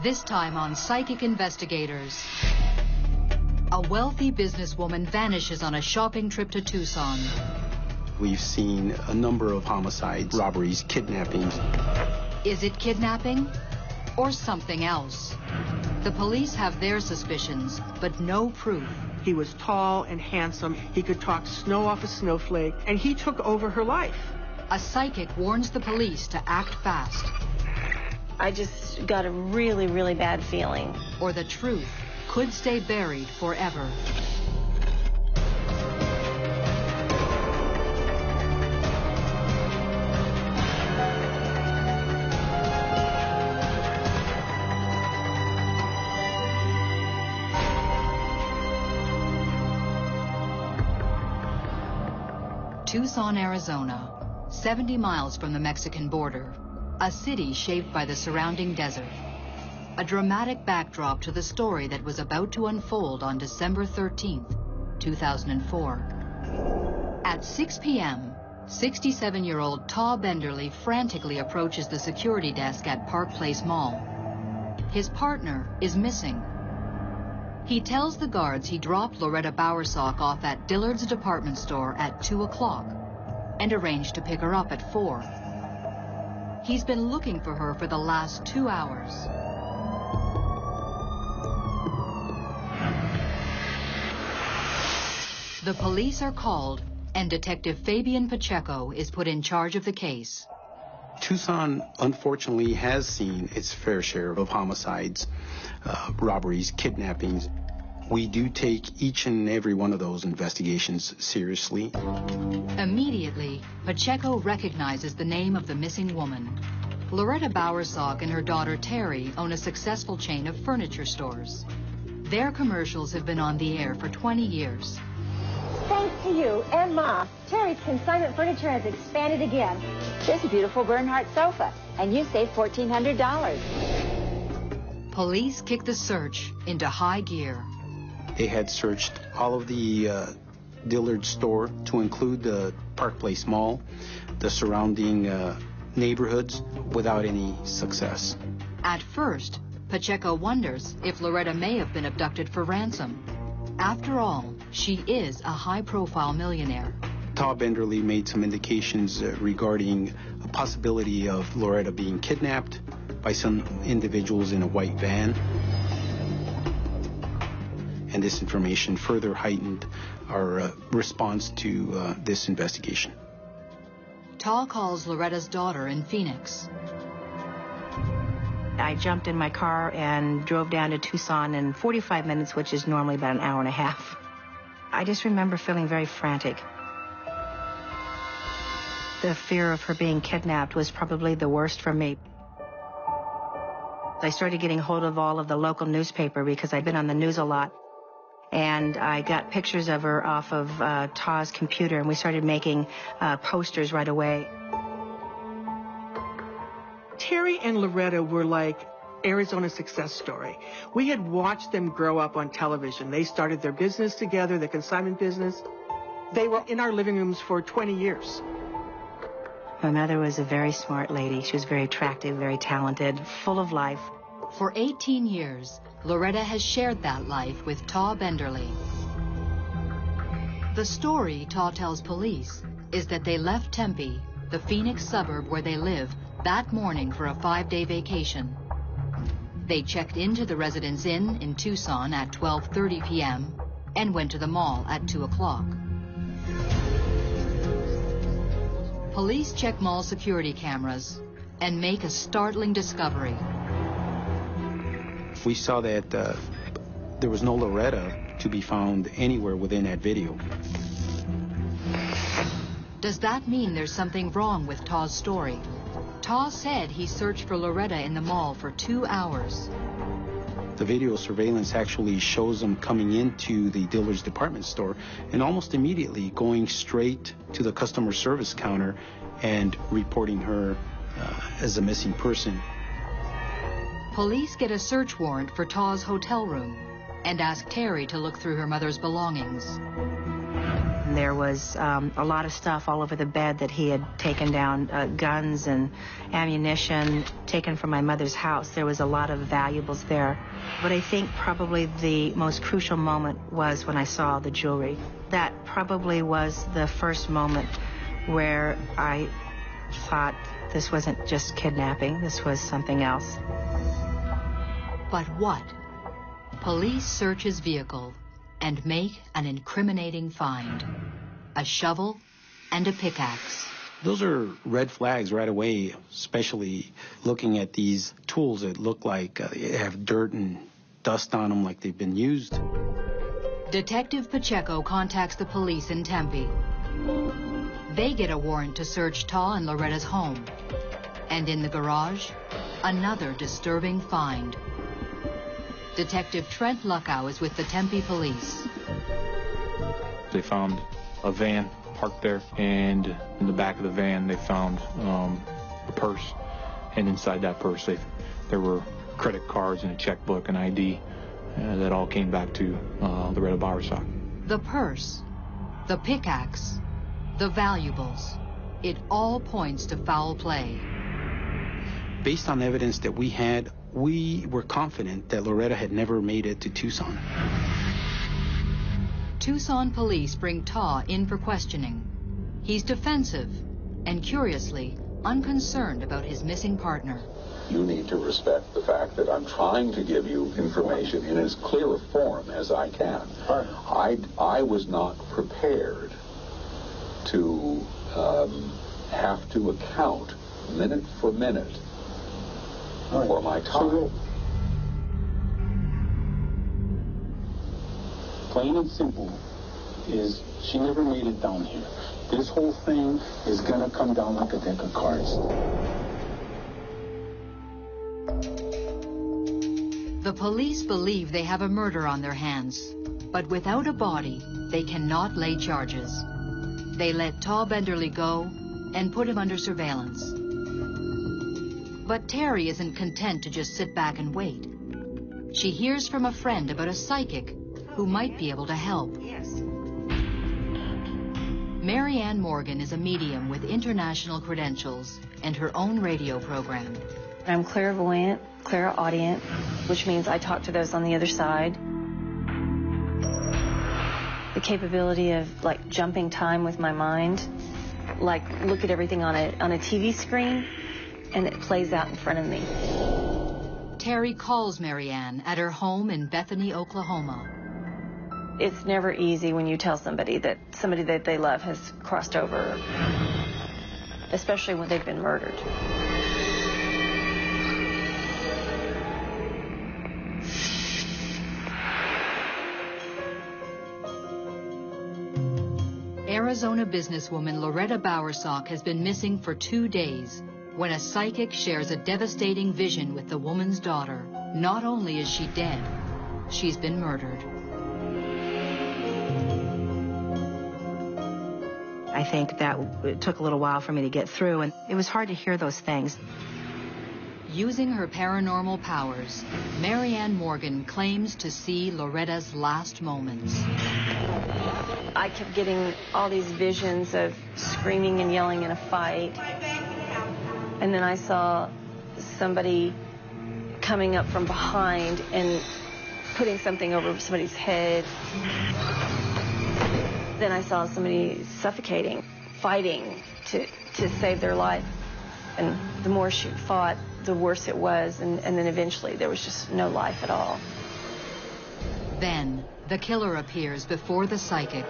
This time on Psychic Investigators. A wealthy businesswoman vanishes on a shopping trip to Tucson. We've seen a number of homicides, robberies, kidnappings. Is it kidnapping or something else? The police have their suspicions, but no proof. He was tall and handsome. He could talk snow off a snowflake, and he took over her life. A psychic warns the police to act fast. I just got a really, really bad feeling. Or the truth could stay buried forever. Tucson, Arizona, 70 miles from the Mexican border, a city shaped by the surrounding desert. A dramatic backdrop to the story that was about to unfold on December 13th, 2004. At 6 p.m., 67-year-old Ta Benderly frantically approaches the security desk at Parkplace Mall. His partner is missing. He tells the guards he dropped Loretta Bowers off at Dillard's department store at 2 o'clock and arranged to pick her up at 4. He's been looking for her for the last 2 hours. The police are called, and Detective Fabian Pacheco is put in charge of the case. Tucson, unfortunately, has seen its fair share of homicides, robberies, kidnappings. We do take each and every one of those investigations seriously. Immediately, Pacheco recognizes the name of the missing woman. Loretta Bowers and her daughter Terry own a successful chain of furniture stores. Their commercials have been on the air for 20 years. Thanks to you and Ma, Terry's consignment furniture has expanded again. There's a beautiful Bernhardt sofa, and you saved $1,400. Police kick the search into high gear. They had searched all of the Dillard store to include the Parkplace Mall, the surrounding neighborhoods, without any success. At first, Pacheco wonders if Loretta may have been abducted for ransom. After all, she is a high-profile millionaire. Ta Benderly made some indications regarding a possibility of Loretta being kidnapped by some individuals in a white van. And this information further heightened our response to this investigation. Ta calls Loretta's daughter in Phoenix. I jumped in my car and drove down to Tucson in 45 minutes, which is normally about an hour and a half. I just remember feeling very frantic. The fear of her being kidnapped was probably the worst for me. I started getting hold of all of the local newspaper because I'd been on the news a lot. And I got pictures of her off of Ta's computer, and we started making posters right away. Terry and Loretta were like Arizona's success story. We had watched them grow up on television. They started their business together, the consignment business. They were in our living rooms for 20 years. My mother was a very smart lady. She was very attractive, very talented, full of life. For 18 years, Loretta has shared that life with Ta Benderly. The story Ta tells police is that they left Tempe, the Phoenix suburb where they live, that morning for a 5-day vacation. They checked into the Residence Inn in Tucson at 12:30 p.m. and went to the mall at 2 o'clock. Police check mall security cameras and make a startling discovery. We saw that there was no Loretta to be found anywhere within that video. Does that mean there's something wrong with Ta's story? Ta said he searched for Loretta in the mall for 2 hours. The video surveillance actually shows them coming into the Dillard's department store and almost immediately going straight to the customer service counter and reporting her as a missing person. Police get a search warrant for Ta's hotel room and ask Terry to look through her mother's belongings. There was a lot of stuff all over the bed that he had taken down, guns and ammunition taken from my mother's house. There was a lot of valuables there. But I think probably the most crucial moment was when I saw the jewelry. That probably was the first moment where I thought this wasn't just kidnapping, this was something else. But what? Police search his vehicle and make an incriminating find. A shovel and a pickaxe. Those are red flags right away, especially looking at these tools that look like they have dirt and dust on them like they've been used. Detective Pacheco contacts the police in Tempe. They get a warrant to search Ta and Loretta's home. And in the garage, another disturbing find. Detective Trent Luckow is with the Tempe police. They found a van parked there, and in the back of the van they found a purse, and inside that purse there were credit cards and a checkbook and ID that all came back to Loretta Bowers. The purse, the pickaxe, the valuables, it all points to foul play. Based on evidence that we had, we were confident that Loretta had never made it to Tucson. Tucson police bring Ta in for questioning. He's defensive and, curiously, unconcerned about his missing partner. You need to respect the fact that I'm trying to give you information in as clear a form as I can. I was not prepared to have to account minute for minute for my time. Plain and simple is she never made it down here. This whole thing is gonna come down like a deck of cards. The police believe they have a murder on their hands, but without a body, they cannot lay charges. They let Ta Benderly go and put him under surveillance. But Terry isn't content to just sit back and wait. She hears from a friend about a psychic who might be able to help. Yes. Maryanne Morgan is a medium with international credentials and her own radio program. I'm clairvoyant, clairaudient, which means I talk to those on the other side. The capability of like jumping time with my mind, like look at everything on a TV screen and it plays out in front of me. Terry calls Maryanne at her home in Bethany, Oklahoma. It's never easy when you tell somebody that they love has crossed over, especially when they've been murdered. Arizona businesswoman Loretta Bowers has been missing for 2 days when a psychic shares a devastating vision with the woman's daughter. Not only is she dead, she's been murdered. I think that it took a little while for me to get through, and it was hard to hear those things. Using her paranormal powers, Maryanne Morgan claims to see Loretta's last moments. I kept getting all these visions of screaming and yelling in a fight. And then I saw somebody coming up from behind and putting something over somebody's head. Then I saw somebody suffocating, fighting to save their life. And the more she fought, the worse it was. And then eventually there was just no life at all. Then the killer appears before the psychic.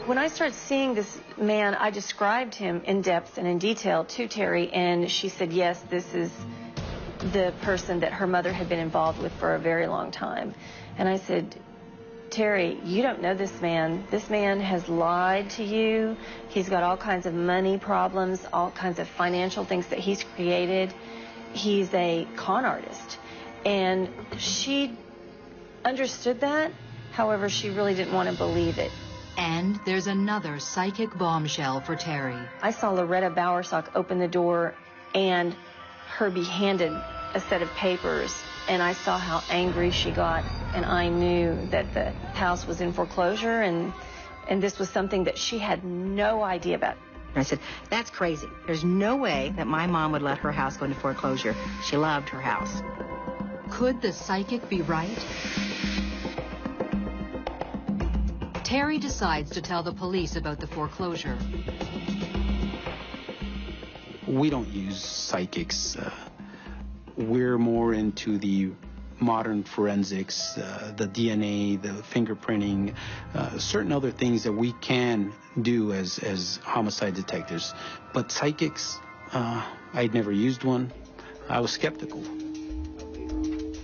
When I started seeing this man, I described him in depth and in detail to Terry, and she said, yes, this is the person that her mother had been involved with for a very long time. And I said, Terry, you don't know this man. This man has lied to you. He's got all kinds of money problems, all kinds of financial things that he's created. He's a con artist. And she understood that. However, she really didn't want to believe it. And there's another psychic bombshell for Terry. I saw Loretta Bowers open the door and her be handed a set of papers, and I saw how angry she got, and I knew that the house was in foreclosure and And this was something that she had no idea about. I said, that's crazy. There's no way that my mom would let her house go into foreclosure. She loved her house. Could the psychic be right? Terry decides to tell the police about the foreclosure. We don't use psychics. We're more into the modern forensics, the DNA, the fingerprinting, certain other things that we can do as homicide detectives. But psychics, I'd never used one. I was skeptical.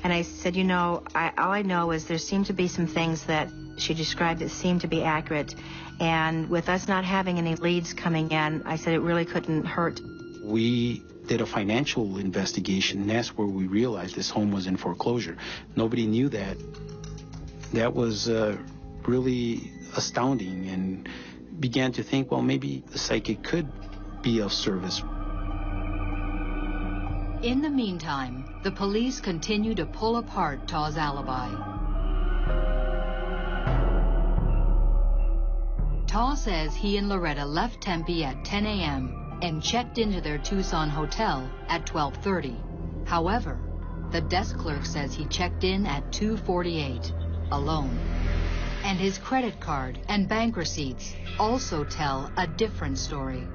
And I said, you know, all I know is there seemed to be some things that she described that seemed to be accurate. And with us not having any leads coming in, I said it really couldn't hurt. We did a financial investigation, and that's where we realized this home was in foreclosure. Nobody knew that. That was really astounding, and began to think, well, maybe the psychic could be of service. In the meantime, the police continue to pull apart Taw's alibi. Taw says he and Loretta left Tempe at 10 a.m. and checked into their Tucson hotel at 12:30. However, the desk clerk says he checked in at 2:48, alone. And his credit card and bank receipts also tell a different story.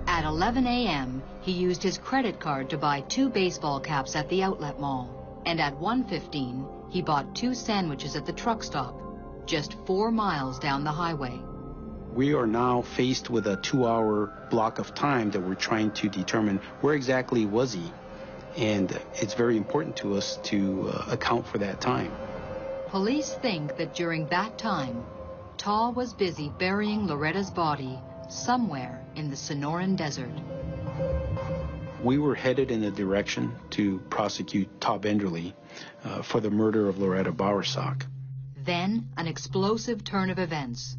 At 11 a.m., he used his credit card to buy 2 baseball caps at the outlet mall. And at 1:15, he bought 2 sandwiches at the truck stop, just 4 miles down the highway. We are now faced with a 2-hour block of time that we're trying to determine where exactly was he. And it's very important to us to account for that time. Police think that during that time, Taw was busy burying Loretta's body somewhere in the Sonoran Desert. We were headed in a direction to prosecute Taw Benderly for the murder of Loretta Bowers. Then, an explosive turn of events.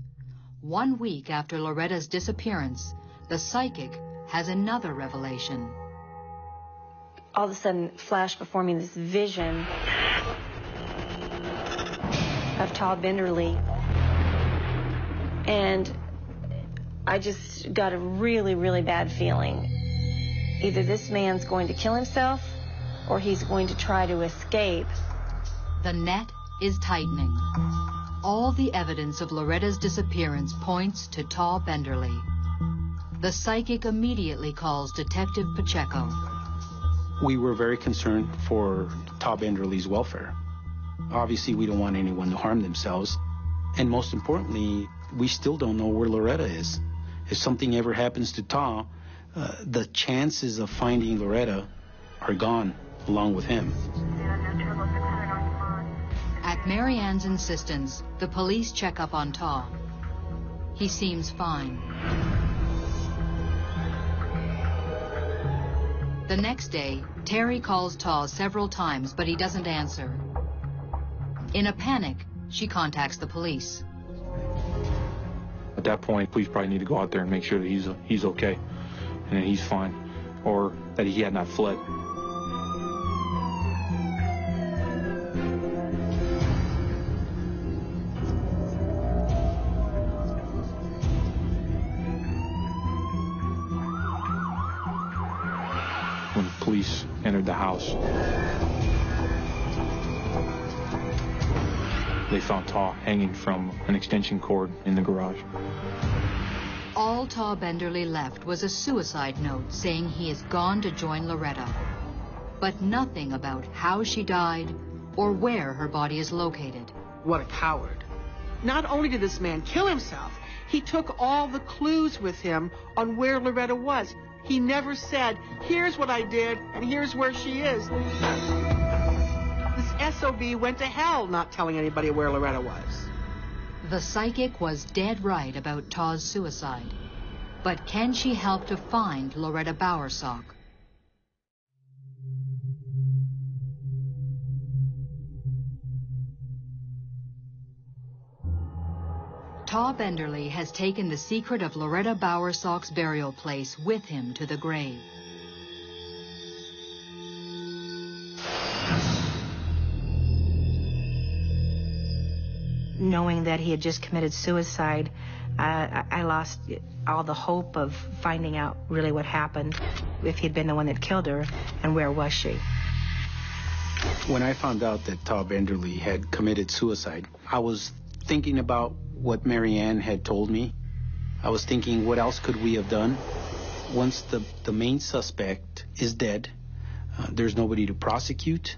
1 week after Loretta's disappearance, the psychic has another revelation. All of a sudden flashed before me this vision of Taw Benderly. And I just got a really, really bad feeling. Either this man's going to kill himself or he's going to try to escape. The net is tightening. All the evidence of Loretta's disappearance points to Taw Benderly. The psychic immediately calls Detective Pacheco. We were very concerned for Taw Benderly's welfare. Obviously, we don't want anyone to harm themselves. And most importantly, we still don't know where Loretta is. If something ever happens to Taw, the chances of finding Loretta are gone along with him. At Maryanne's insistence, the police check up on Taw. He seems fine. The next day, Terry calls Taw several times, but he doesn't answer. In a panic, she contacts the police. At that point, police probably need to go out there and make sure that he's okay and that he's fine, or that he had not fled. When police entered the house, they found Taw hanging from an extension cord in the garage. All Taw Benderly left was a suicide note saying he has gone to join Loretta, but nothing about how she died or where her body is located. What a coward. Not only did this man kill himself, he took all the clues with him on where Loretta was. He never said, here's what I did and here's where she is. This SOB went to hell not telling anybody where Loretta was. The psychic was dead right about Taw's suicide. But can she help to find Loretta Bowers? Taw Benderly has taken the secret of Loretta Bowers' burial place with him to the grave. knowing that he had just committed suicide, I lost all the hope of finding out really what happened, if he'd been the one that killed her, and where was she. When I found out that Todd Benderly had committed suicide, I was thinking about what Maryanne had told me. I was thinking, what else could we have done? Once the main suspect is dead, there's nobody to prosecute.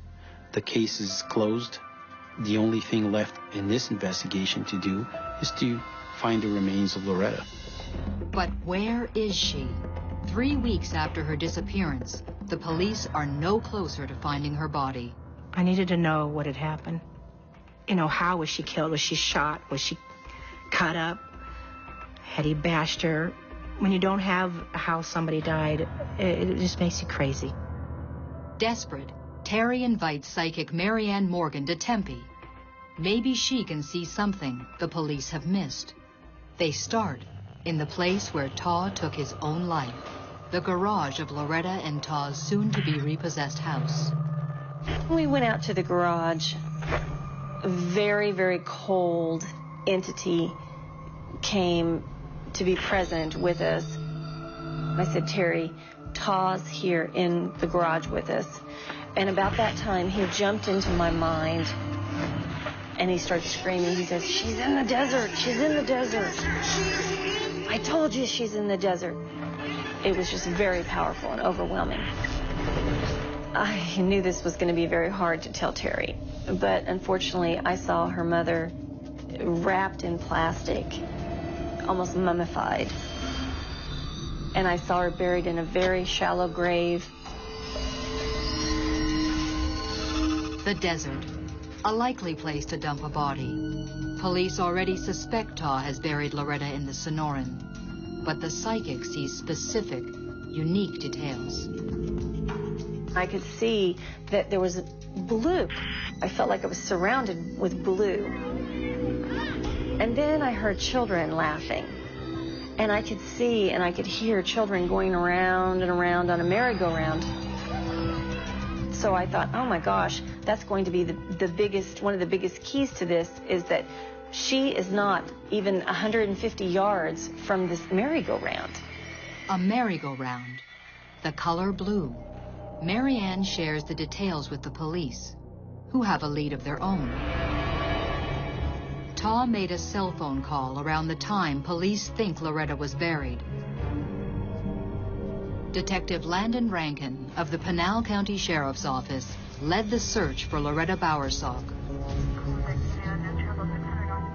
The case is closed. The only thing left in this investigation to do is to find the remains of Loretta. But where is she? 3 weeks after her disappearance, the police are no closer to finding her body. I needed to know what had happened. You know, how was she killed? Was she shot? Was she cut up? Had he bashed her? When you don't have how somebody died, it just makes you crazy. Desperate, Terry invites psychic Maryanne Morgan to Tempe. Maybe she can see something the police have missed. They start in the place where Taw took his own life, the garage of Loretta and Taw's soon-to-be repossessed house. We went out to the garage. A very, very cold entity came to be present with us. I said, Terry, Taw's here in the garage with us. And about that time, he jumped into my mind, and he started screaming. He says, she's in the desert. She's in the desert. I told you she's in the desert. It was just very powerful and overwhelming. I knew this was going to be very hard to tell Terry, but unfortunately, I saw her mother wrapped in plastic, almost mummified. And I saw her buried in a very shallow grave. The desert, a likely place to dump a body. Police already suspect Taw has buried Loretta in the Sonoran, but the psychic sees specific, unique details. I could see that there was blue. I felt like I was surrounded with blue. And then I heard children laughing. And I could see and I could hear children going around and around on a merry-go-round. So I thought, oh my gosh, that's going to be the biggest, one of the biggest keys to this is that she is not even 150 yards from this merry-go-round. A merry-go-round, the color blue. Maryanne shares the details with the police, who have a lead of their own. Taw made a cell phone call around the time police think Loretta was buried. Detective Landon Rankin of the Pinal County Sheriff's Office led the search for Loretta Bowers.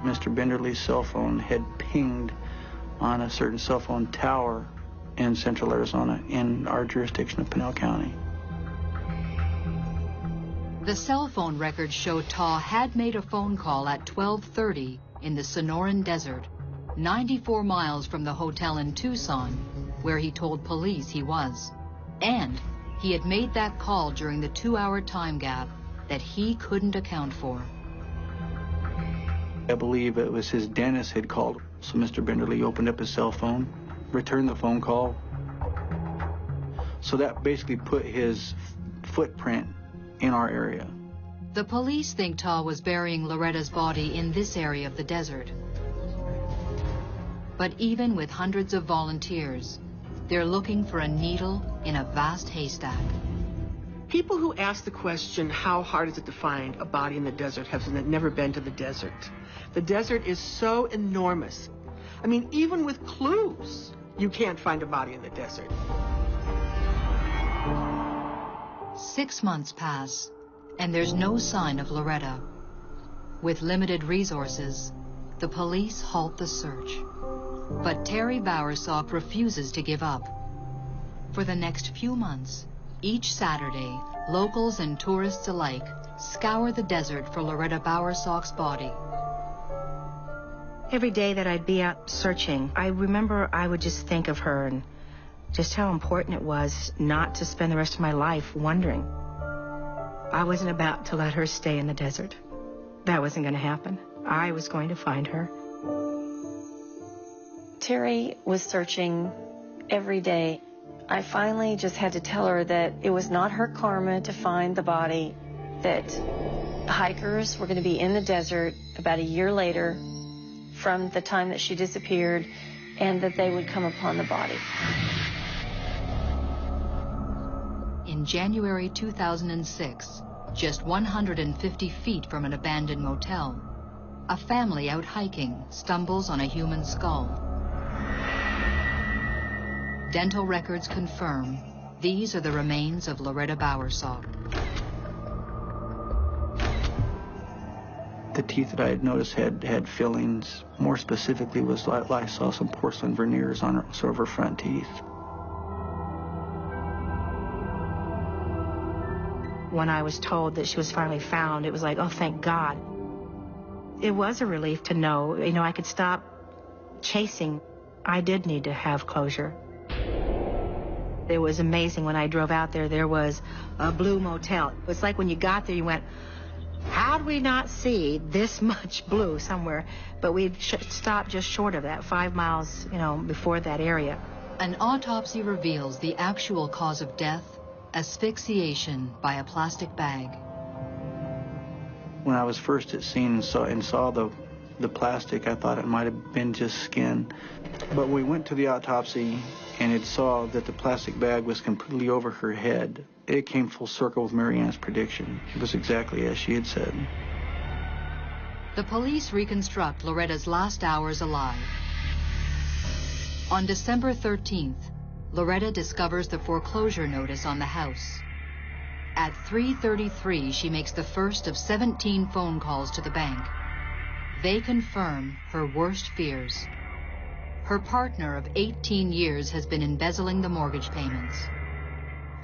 Mr. Benderly's cell phone had pinged on a certain cell phone tower in central Arizona in our jurisdiction of Pinal County. The cell phone records show Taw had made a phone call at 12:30 in the Sonoran Desert, 94 miles from the hotel in Tucson, where he told police he was. And he had made that call during the 2-hour time gap that he couldn't account for. I believe it was his dentist had called, so Mr. Benderly opened up his cell phone, returned the phone call. So that basically put his footprint in our area. The police think Taw was burying Loretta's body in this area of the desert. But even with hundreds of volunteers, they're looking for a needle in a vast haystack. People who ask the question, how hard is it to find a body in the desert, have never been to the desert. The desert is so enormous. I mean, even with clues, you can't find a body in the desert. 6 months pass, and there's no sign of Loretta. With limited resources, the police halt the search. But Terry Bowersock refuses to give up. For the next few months, each Saturday, locals and tourists alike scour the desert for Loretta Bowersock's body. Every day that I'd be out searching, I remember I would just think of her and just how important it was not to spend the rest of my life wondering. I wasn't about to let her stay in the desert. That wasn't going to happen. I was going to find her. Terry was searching every day. I finally just had to tell her that it was not her karma to find the body, that hikers were going to be in the desert about a year later from the time that she disappeared, and that they would come upon the body. In January 2006, just 150 feet from an abandoned motel, a family out hiking stumbles on a human skull. Dental records confirm these are the remains of Loretta Bowers. The teeth that I had noticed had fillings. More specifically, was like I saw some porcelain veneers on sort of her front teeth. When I was told that she was finally found, it was like, oh, thank God. It was a relief to know, I could stop chasing. I did need to have closure. It was amazing when I drove out there. There was a blue motel. It's like when you got there, you went, how'd we not see this much blue somewhere? But we stopped just short of that, 5 miles, before that area. An autopsy reveals the actual cause of death, asphyxiation by a plastic bag. When I was first at scene and saw the plastic, I thought it might have been just skin. But we went to the autopsy and it saw that the plastic bag was completely over her head. It came full circle with Maryanne's prediction. It was exactly as she had said. The police reconstruct Loretta's last hours alive. On December 13th, Loretta discovers the foreclosure notice on the house. At 3:33, she makes the first of 17 phone calls to the bank. They confirm her worst fears. Her partner of 18 years has been embezzling the mortgage payments.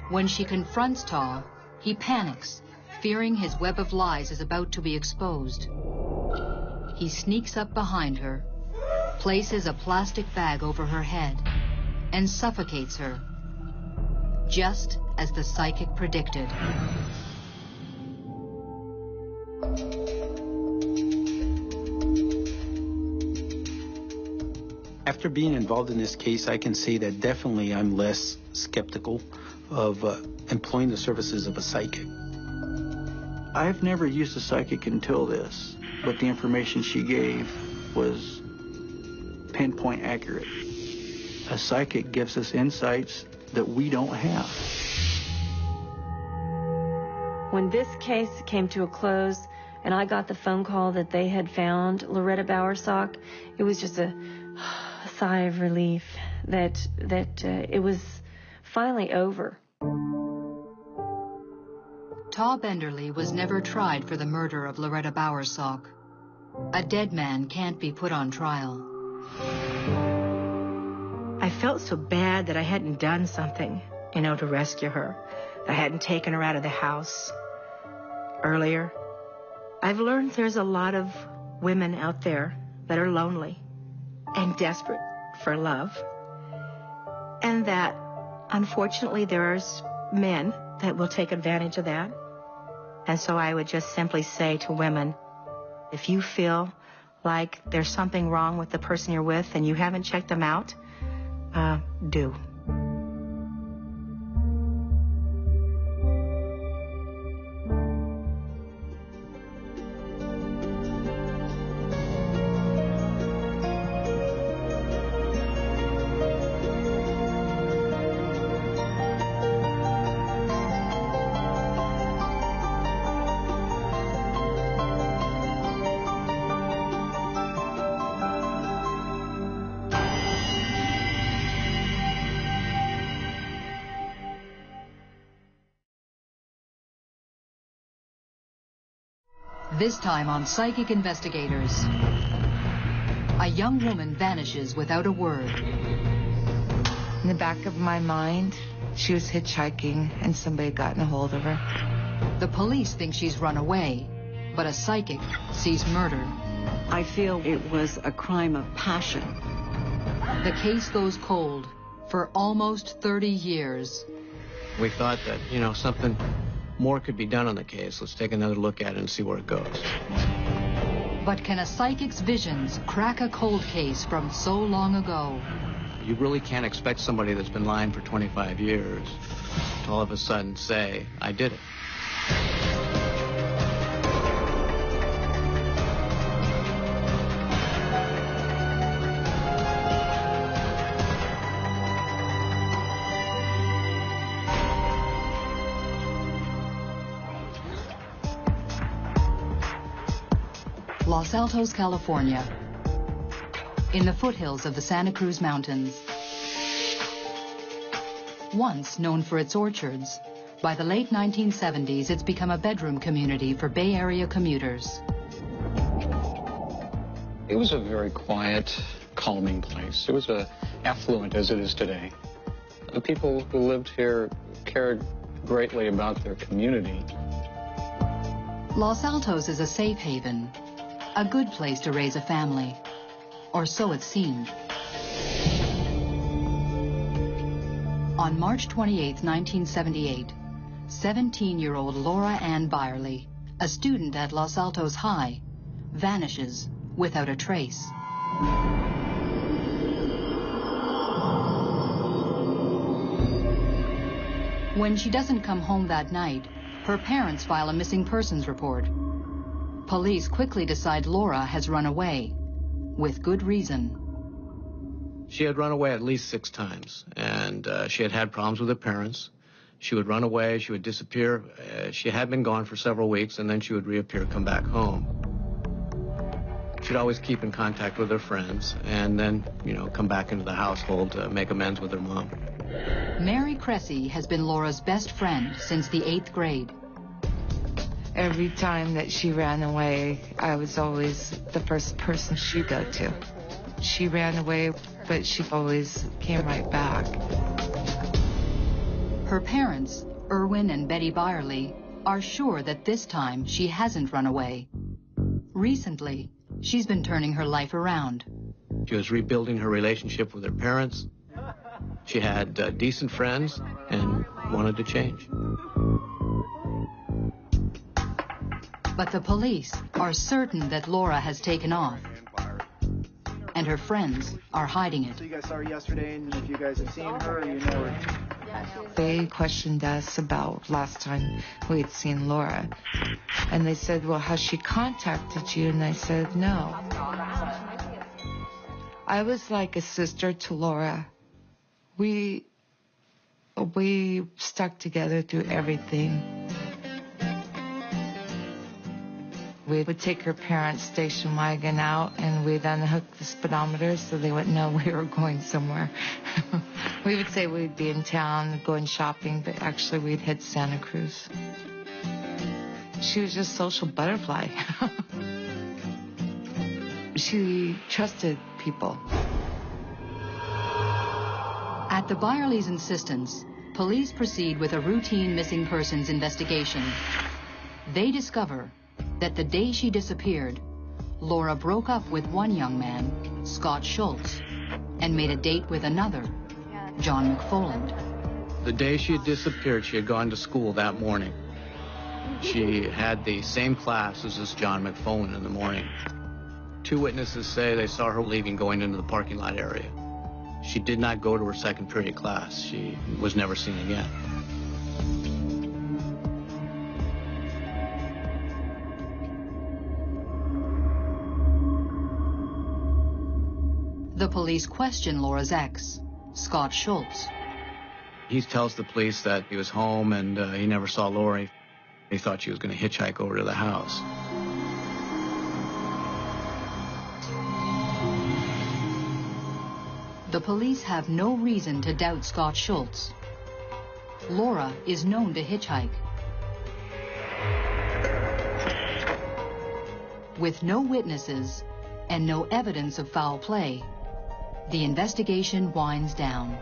When she confronts Taw, he panics, fearing his web of lies is about to be exposed. He sneaks up behind her, places a plastic bag over her head, and suffocates her, just as the psychic predicted. After being involved in this case, I can say that definitely I'm less skeptical of employing the services of a psychic. I've never used a psychic until this, but the information she gave was pinpoint accurate. A psychic gives us insights that we don't have. When this case came to a close and I got the phone call that they had found Loretta Bowers, it was just a sigh of relief that it was finally over. Taw Benderly was never tried for the murder of Loretta Bowers. A dead man can't be put on trial. I felt so bad that I hadn't done something, to rescue her. I hadn't taken her out of the house earlier. I've learned there's a lot of women out there that are lonely and desperate for love. And that, unfortunately, there's men that will take advantage of that. And so I would just simply say to women, if you feel like there's something wrong with the person you're with and you haven't checked them out, do. This time on Psychic Investigators, a young woman vanishes without a word. In the back of my mind, she was hitchhiking and somebody had gotten a hold of her. The police think she's run away, but a psychic sees murder. I feel it was a crime of passion. The case goes cold for almost 30 years. We thought that, something more could be done on the case. Let's take another look at it and see where it goes. But can a psychic's visions crack a cold case from so long ago? You really can't expect somebody that's been lying for 25 years to all of a sudden say, I did it. Los Altos, California, in the foothills of the Santa Cruz Mountains. Once known for its orchards, by the late 1970s, it's become a bedroom community for Bay Area commuters. It was a very quiet, calming place. It was affluent as it is today. The people who lived here cared greatly about their community. Los Altos is a safe haven, a good place to raise a family, or so it seemed. On March 28, 1978, 17-year-old Laura Ann Byerly, a student at Los Altos High, vanishes without a trace. When she doesn't come home that night, her parents file a missing persons report. Police quickly decide Laura has run away, with good reason. She had run away at least 6 times, and she had had problems with her parents. She would run away, she would disappear. She had been gone for several weeks, and then she would reappear, come back home. She'd always keep in contact with her friends, and then, come back into the household to make amends with her mom. Mary Cressy has been Laura's best friend since the 8th grade. Every time that she ran away, I was always the first person she'd go to. She ran away, but she always came right back. Her parents, Erwin and Betty Byerly, are sure that this time she hasn't run away. Recently, she's been turning her life around. She was rebuilding her relationship with her parents. She had decent friends and wanted to change. But the police are certain that Laura has taken off, and her friends are hiding it. So you guys saw her yesterday, and if you guys have seen her, you know her. They questioned us about last time we had seen Laura. And they said, well, has she contacted you? And I said, no. I was like a sister to Laura. We stuck together through everything. We would take her parents' station wagon out, and we'd unhook the speedometer so they wouldn't know we were going somewhere. We would say we'd be in town going shopping, but actually we'd head Santa Cruz. She was just a social butterfly. She trusted people. At the Byerly's insistence, police proceed with a routine missing persons investigation. They discover that the day she disappeared, Laura broke up with one young man, Scott Schultz, and made a date with another, John McFoland. The day she had disappeared, she had gone to school that morning. She had the same class as this John McFoland in the morning. 2 witnesses say they saw her leaving, going into the parking lot area. She did not go to her second period class. She was never seen again. The police question Laura's ex, Scott Schultz. He tells the police that he was home and he never saw Laura. He thought she was going to hitchhike over to the house. The police have no reason to doubt Scott Schultz. Laura is known to hitchhike. With no witnesses and no evidence of foul play, the investigation winds down.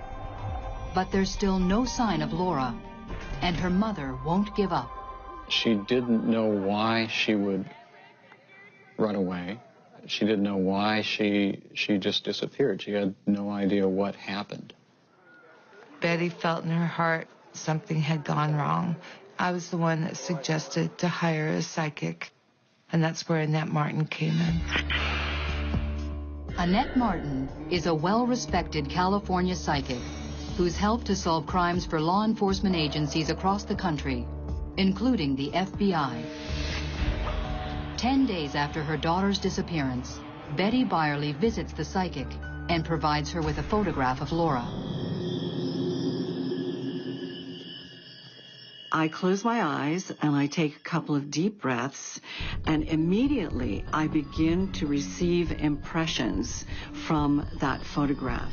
But there's still no sign of Laura, and her mother won't give up. She didn't know why she would run away. She didn't know why she just disappeared. She had no idea what happened. Betty felt in her heart something had gone wrong. I was the one that suggested to hire a psychic, and that's where Annette Martin came in. Annette Martin is a well-respected California psychic who's helped to solve crimes for law enforcement agencies across the country, including the FBI. 10 days after her daughter's disappearance, Betty Byerly visits the psychic and provides her with a photograph of Laura. I close my eyes and I take a couple of deep breaths, and immediately I begin to receive impressions from that photograph.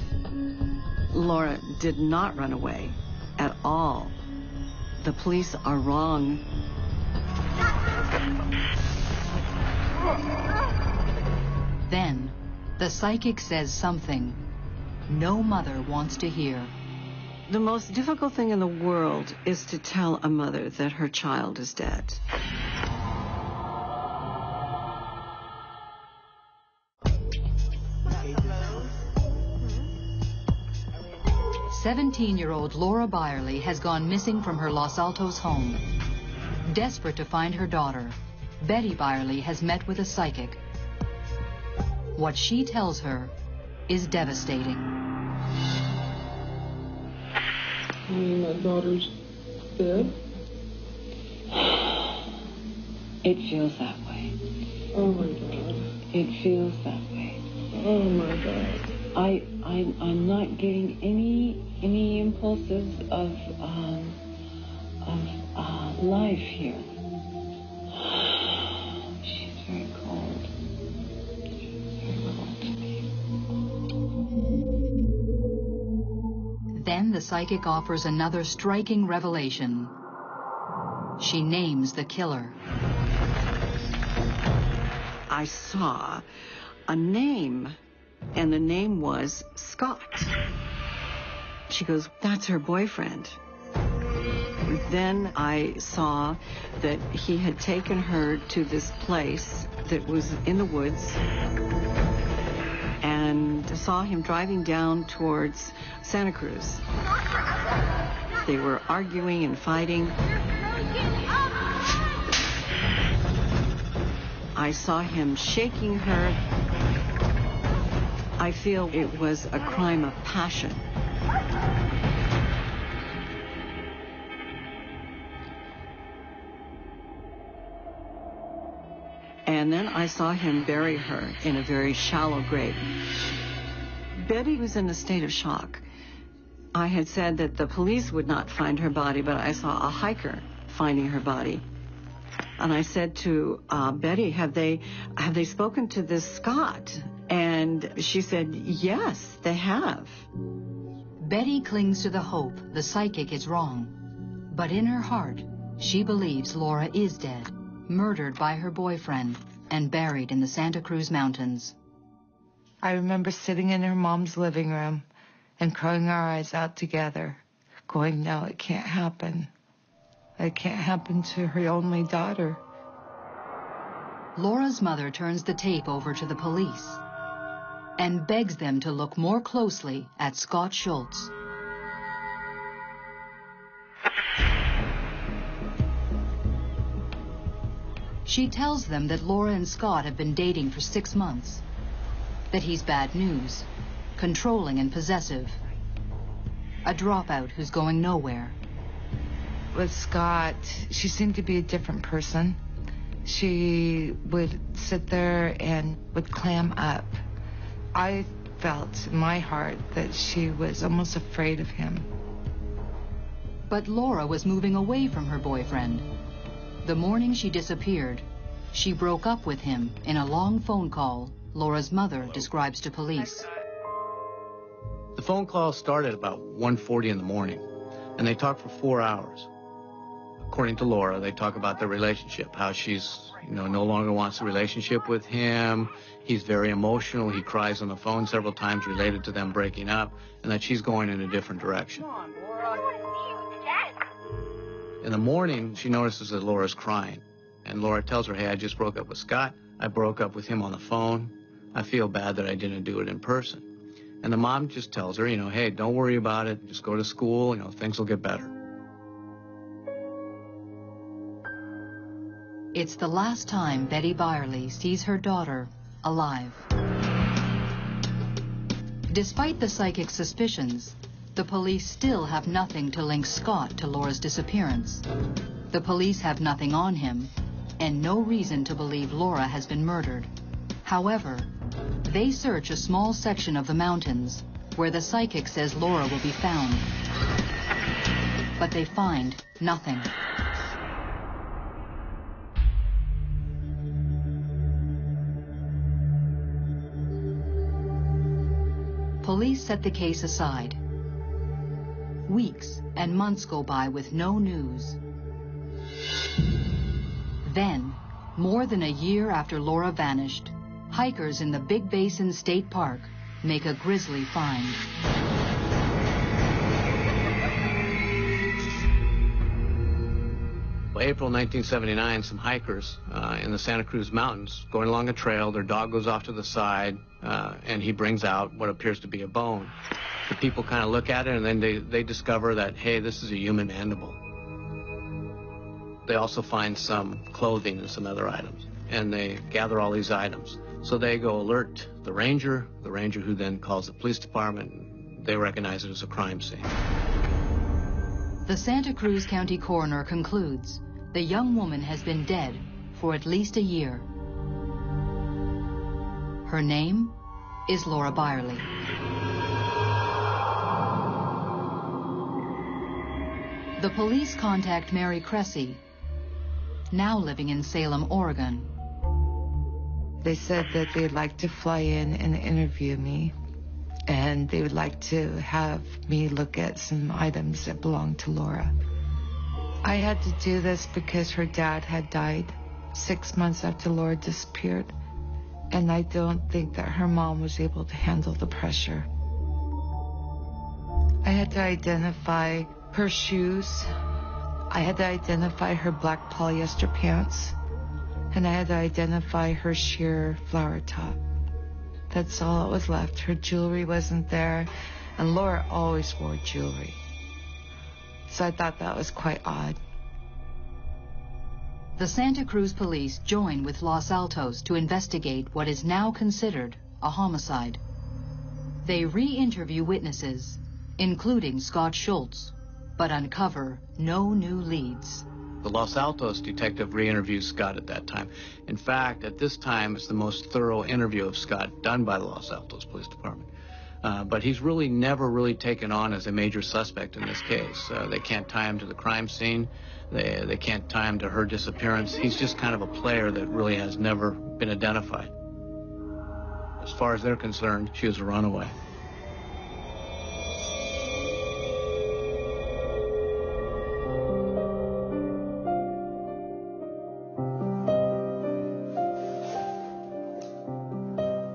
Laura did not run away at all. The police are wrong. Then, the psychic says something no mother wants to hear. The most difficult thing in the world is to tell a mother that her child is dead. "17-year-old Laura Byerly has gone missing from her Los Altos home. Desperate to find her daughter, Betty Byerly has met with a psychic. What she tells her is devastating. My daughter's dead? It feels that way. Oh my God. It feels that way. Oh my God. I'm not getting any impulses of life here. She's very cold. Very cold to me. Then the psychic offers another striking revelation. She names the killer. I saw a name, and the name was Scott. She goes, "That's her boyfriend." Then I saw that he had taken her to this place that was in the woods, and saw him driving down towards Santa Cruz. They were arguing and fighting. I saw him shaking her. I feel it was a crime of passion. And then I saw him bury her in a very shallow grave. Betty was in a state of shock. I had said that the police would not find her body, but I saw a hiker finding her body. And I said to Betty, have they spoken to this Scott? And she said, yes, they have. Betty clings to the hope the psychic is wrong. But in her heart, she believes Laura is dead, murdered by her boyfriend, and buried in the Santa Cruz Mountains. I remember sitting in her mom's living room and crying our eyes out together, going, no, it can't happen. It can't happen to her only daughter. Laura's mother turns the tape over to the police and begs them to look more closely at Scott Schultz. She tells them that Laura and Scott have been dating for 6 months, that he's bad news, controlling and possessive, a dropout who's going nowhere. With Scott, she seemed to be a different person. She would sit there and would clam up. I felt in my heart that she was almost afraid of him. But Laura was moving away from her boyfriend. The morning she disappeared, she broke up with him in a long phone call Laura's mother describes to police. The phone call started about 1:40 in the morning, and they talked for 4 hours. According to Laura, they talk about their relationship, how she's, no longer wants a relationship with him. He's very emotional. He cries on the phone several times related to them breaking up, and that she's going in a different direction. In the morning, she notices that Laura's crying, and Laura tells her, hey, I just broke up with Scott. I broke up with him on the phone. I feel bad that I didn't do it in person. And the mom just tells her, hey, don't worry about it. Just go to school. Things will get better. It's the last time Betty Byerly sees her daughter alive. Despite the psychic's suspicions, the police still have nothing to link Scott to Laura's disappearance. The police have nothing on him and no reason to believe Laura has been murdered. However, they search a small section of the mountains where the psychic says Laura will be found. but they find nothing. Police set the case aside. Weeks and months go by with no news. Then, more than a year after Laura vanished, hikers in the Big Basin State Park make a grisly find. April 1979, some hikers in the Santa Cruz Mountains going along a trail. Their dog goes off to the side, and he brings out what appears to be a bone. The people kind of look at it, and then they discover that, hey, this is a human mandible. They also find some clothing and some other items, and they gather all these items. So they go alert the ranger who then calls the police department. They recognize it as a crime scene. The Santa Cruz County coroner concludes the young woman has been dead for at least a year. Her name is Laura Byerly. The police contact Mary Cressy, now living in Salem, Oregon. They said that they'd like to fly in and interview me, and they would like to have me look at some items that belonged to Laura. I had to do this because her dad had died 6 months after Laura disappeared, and I don't think that her mom was able to handle the pressure. I had to identify her shoes. I had to identify her black polyester pants, and I had to identify her sheer flower top. That's all that was left. Her jewelry wasn't there, and Laura always wore jewelry. So I thought that was quite odd. The Santa Cruz police join with Los Altos to investigate what is now considered a homicide. They re-interview witnesses, including Scott Schultz, but uncover no new leads. The Los Altos detective re-interviews Scott at that time. In fact, at this time, it's the most thorough interview of Scott done by the Los Altos Police Department. But he's really never really taken on as a major suspect in this case. They can't tie him to the crime scene. They can't tie him to her disappearance. He's just kind of a player that really has never been identified. As far as they're concerned, she was a runaway.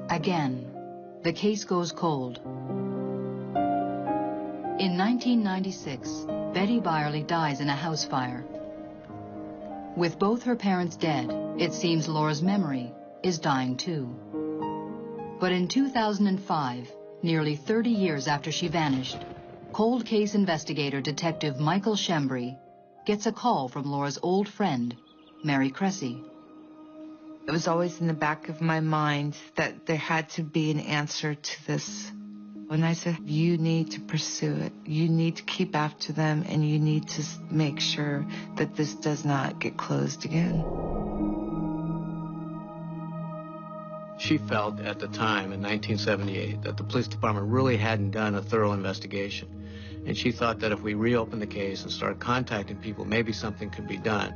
Again, the case goes cold. In 1996, Betty Byerly dies in a house fire. With both her parents dead, it seems Laura's memory is dying too. But in 2005, nearly 30 years after she vanished, cold case investigator Detective Michael Shembry gets a call from Laura's old friend, Mary Cressy. It was always in the back of my mind that there had to be an answer to this. And I said, you need to pursue it. You need to keep after them, and you need to make sure that this does not get closed again. She felt at the time, in 1978, that the police department really hadn't done a thorough investigation. And she thought that if we reopened the case and started contacting people, maybe something could be done.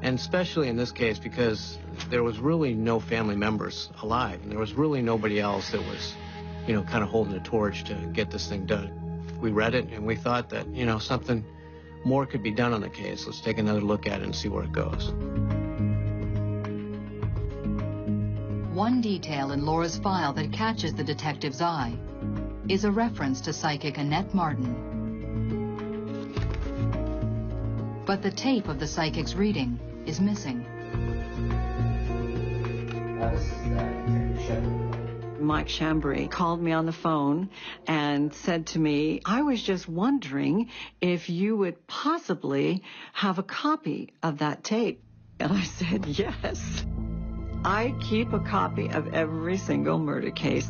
And especially in this case, because there was really no family members alive, and there was really nobody else that was, kind of holding a torch to get this thing done. We read it, and we thought that, something more could be done on the case. Let's take another look at it and see where it goes. One detail in Laura's file that catches the detective's eye is a reference to psychic Annette Martin. But the tape of the psychic's reading is missing. Mike Shembry called me on the phone and said to me, I was just wondering if you would possibly have a copy of that tape. And I said, yes. I keep a copy of every single murder case.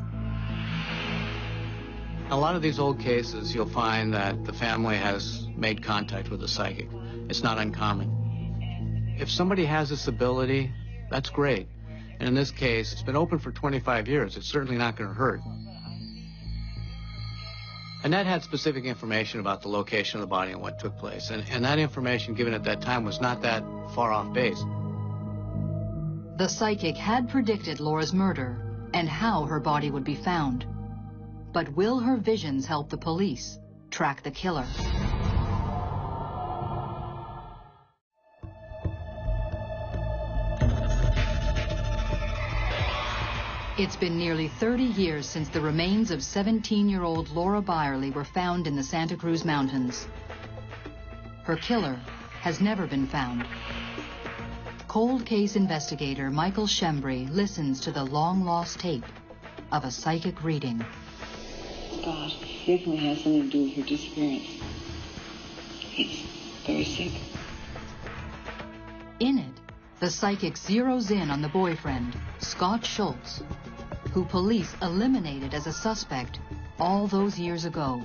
A lot of these old cases, you'll find that the family has made contact with a psychic. It's not uncommon. If somebody has this ability, that's great. And in this case, it's been open for 25 years. It's certainly not going to hurt. Annette had specific information about the location of the body and what took place, and that information given at that time was not that far off base. The psychic had predicted Laura's murder and how her body would be found. But will her visions help the police track the killer? It's been nearly 30 years since the remains of 17-year-old Laura Byerly were found in the Santa Cruz Mountains. Her killer has never been found. Cold case investigator Michael Shembri listens to the long-lost tape of a psychic reading. God definitely has something to do with her disappearance. He's very sick. In it, the psychic zeroes in on the boyfriend, Scott Schultz, who police eliminated as a suspect all those years ago.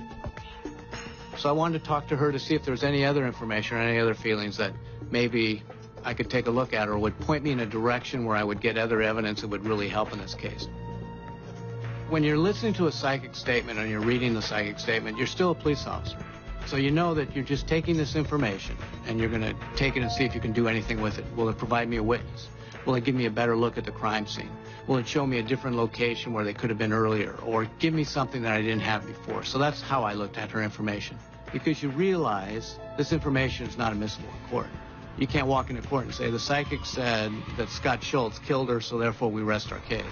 So I wanted to talk to her to see if there was any other information or any other feelings that maybe I could take a look at or would point me in a direction where I would get other evidence that would really help in this case. When you're listening to a psychic statement and you're reading the psychic statement, you're still a police officer. So you know that you're just taking this information and you're going to take it and see if you can do anything with it. Will it provide me a witness? Will it give me a better look at the crime scene? Will it show me a different location where they could have been earlier? Or give me something that I didn't have before? So that's how I looked at her information. Because you realize this information is not admissible in court. You can't walk into court and say, the psychic said that Scott Schultz killed her, so therefore we rest our case.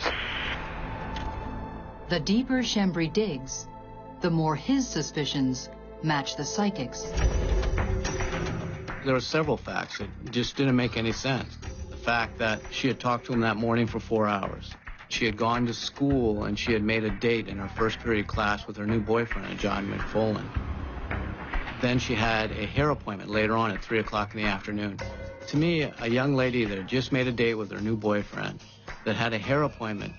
The deeper Shembri digs, the more his suspicions match the psychic's. There were several facts that just didn't make any sense. The fact that she had talked to him that morning for 4 hours. She had gone to school and she had made a date in her first period class with her new boyfriend, John McFolin. Then she had a hair appointment later on at 3 o'clock in the afternoon. To me, a young lady that had just made a date with her new boyfriend, that had a hair appointment,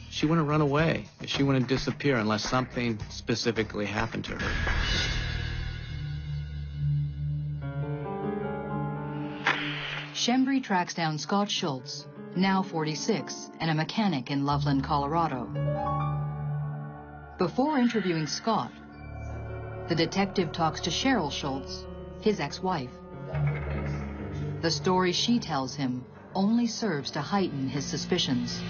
she wouldn't run away. She wouldn't disappear unless something specifically happened to her. Shembri tracks down Scott Schultz, now 46, and a mechanic in Loveland, Colorado. Before interviewing Scott, the detective talks to Cheryl Schultz, his ex-wife. The story she tells him only serves to heighten his suspicions.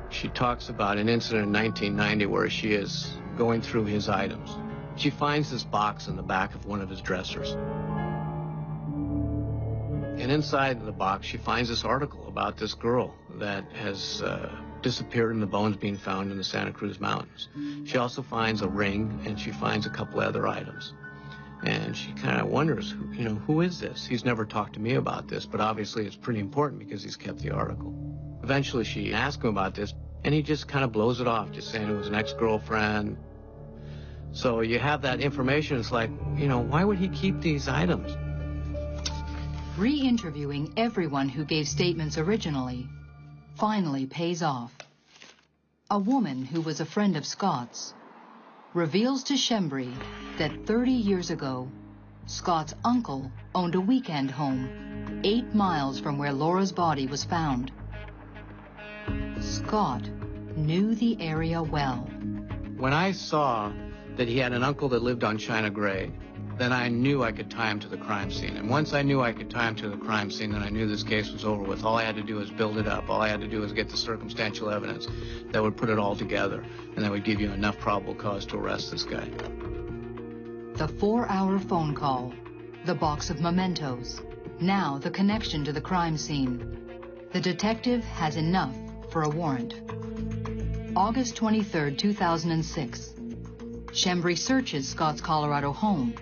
She talks about an incident in 1990 where she is going through his items. She finds this box in the back of one of his dressers. And inside the box, she finds this article about this girl that has disappeared and the bones being found in the Santa Cruz Mountains. She also finds a ring, and she finds a couple other items. And she kind of wonders, who is this? He's never talked to me about this, but obviously it's pretty important because he's kept the article. Eventually she asks him about this, and he just kind of blows it off, just saying it was an ex-girlfriend. So you have that information. It's like, why would he keep these items? Re-interviewing everyone who gave statements originally finally pays off. A woman who was a friend of Scott's reveals to Shembri that 30 years ago, Scott's uncle owned a weekend home 8 miles from where Laura's body was found. Scott knew the area well. When I saw that he had an uncle that lived on China Grade, then I knew I could tie him to the crime scene. And once I knew I could tie him to the crime scene, then I knew this case was over with. All I had to do was build it up. All I had to do was get the circumstantial evidence that would put it all together, and that would give you enough probable cause to arrest this guy. The 4-hour phone call, the box of mementos, now the connection to the crime scene. The detective has enough for a warrant. August 23, 2006. Shembri searches Scott's Colorado home.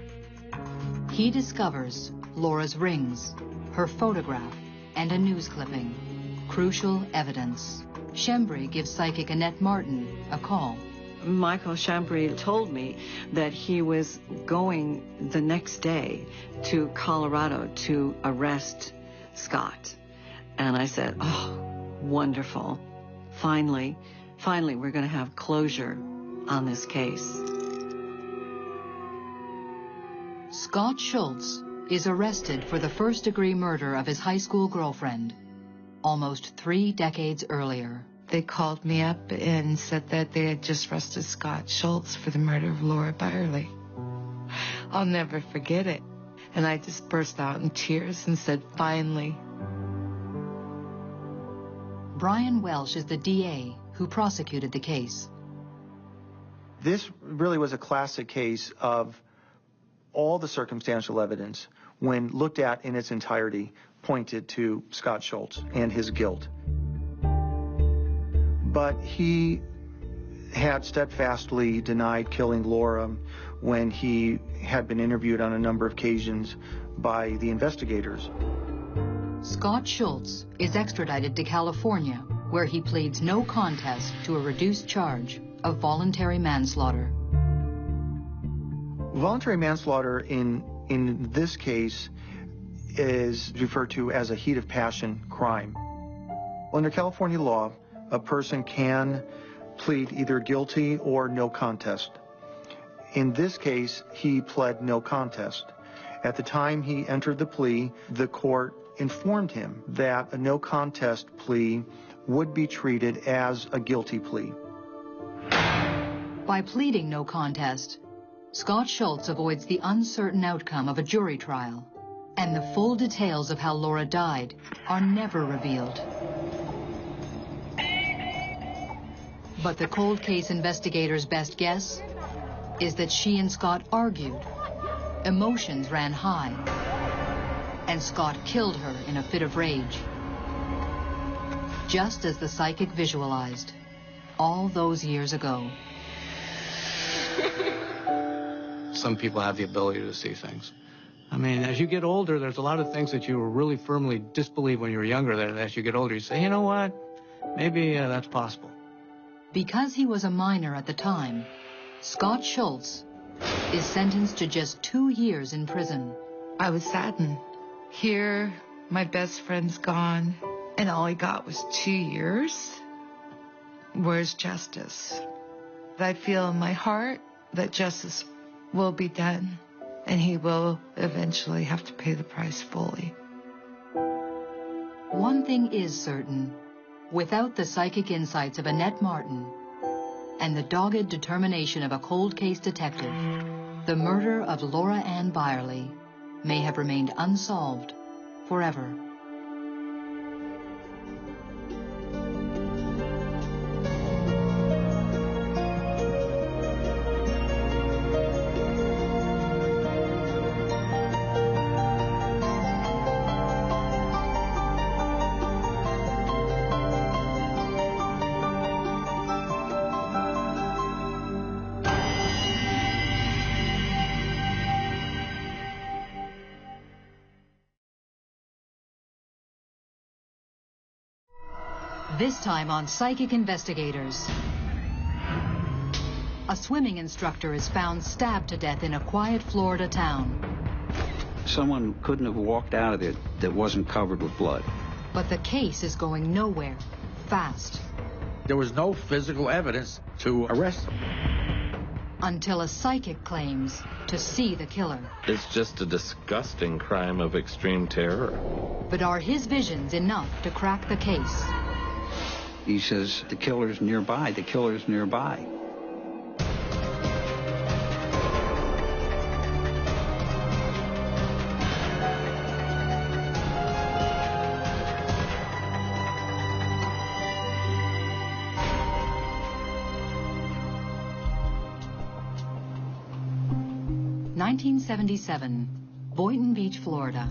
He discovers Laura's rings, her photograph, and a news clipping. Crucial evidence. Shembri gives psychic Annette Martin a call. Michael Shembri told me that he was going the next day to Colorado to arrest Scott. And I said, oh, wonderful. Finally, we're going to have closure on this case. Scott Schultz is arrested for the first-degree murder of his high school girlfriend, almost 3 decades earlier. They called me up and said that they had just arrested Scott Schultz for the murder of Laura Byerly. I'll never forget it. And I just burst out in tears and said, finally. Brian Welsh is the DA who prosecuted the case. This really was a classic case of all the circumstantial evidence, when looked at in its entirety, pointed to Scott Schultz and his guilt. But he had steadfastly denied killing Laura when he had been interviewed on a number of occasions by the investigators. Scott Schultz is extradited to California, where he pleads no contest to a reduced charge of voluntary manslaughter. Voluntary manslaughter in this case is referred to as a heat of passion crime. Under California law, a person can plead either guilty or no contest. In this case, he pled no contest. At the time he entered the plea, the court informed him that a no contest plea would be treated as a guilty plea. By pleading no contest, Scott Schultz avoids the uncertain outcome of a jury trial, and the full details of how Laura died are never revealed. But the cold case investigator's best guess is that she and Scott argued, emotions ran high, and Scott killed her in a fit of rage, just as the psychic visualized all those years ago. Some people have the ability to see things. I mean, as you get older, there's a lot of things that you really firmly disbelieve when you were younger that as you get older, you say, you know what, maybe that's possible. Because he was a minor at the time, Scott Schultz is sentenced to just 2 years in prison. I was saddened. Here, my best friend's gone, and all he got was 2 years. Where's justice? I feel in my heart that justice will be done, and he will eventually have to pay the price fully. One thing is certain. Without the psychic insights of Annette Martin and the dogged determination of a cold case detective, the murder of Laura Ann Byerly may have remained unsolved forever. This time on Psychic Investigators. A swimming instructor is found stabbed to death in a quiet Florida town. Someone couldn't have walked out of it that wasn't covered with blood. But the case is going nowhere fast. There was no physical evidence to arrest him. Until a psychic claims to see the killer. It's just a disgusting crime of extreme terror. But are his visions enough to crack the case? He says, the killer's nearby, the killer's nearby. (1977), Boynton Beach, Florida,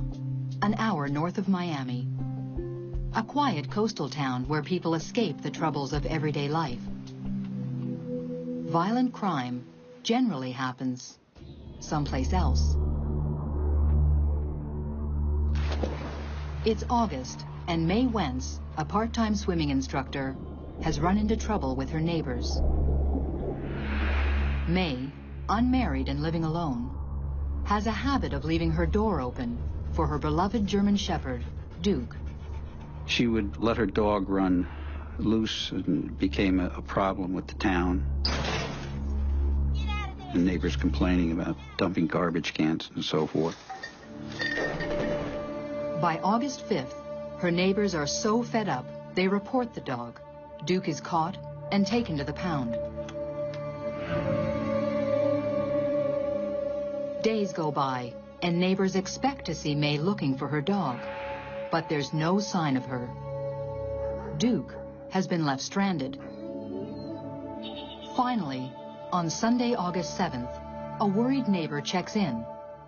an hour north of Miami. A quiet coastal town where people escape the troubles of everyday life. Violent crime generally happens someplace else. It's August, and Mae Wentz, a part-time swimming instructor, has run into trouble with her neighbors. Mae, unmarried and living alone, has a habit of leaving her door open for her beloved German Shepherd, Duke. She would let her dog run loose and became a problem with the town. And neighbors complaining about dumping garbage cans and so forth. By August 5th, her neighbors are so fed up, they report the dog, Duke is caught and taken to the pound. Days go by, and neighbors expect to see May looking for her dog, but there's no sign of her. Duke has been left stranded. Finally, on Sunday, August 7th, a worried neighbor checks in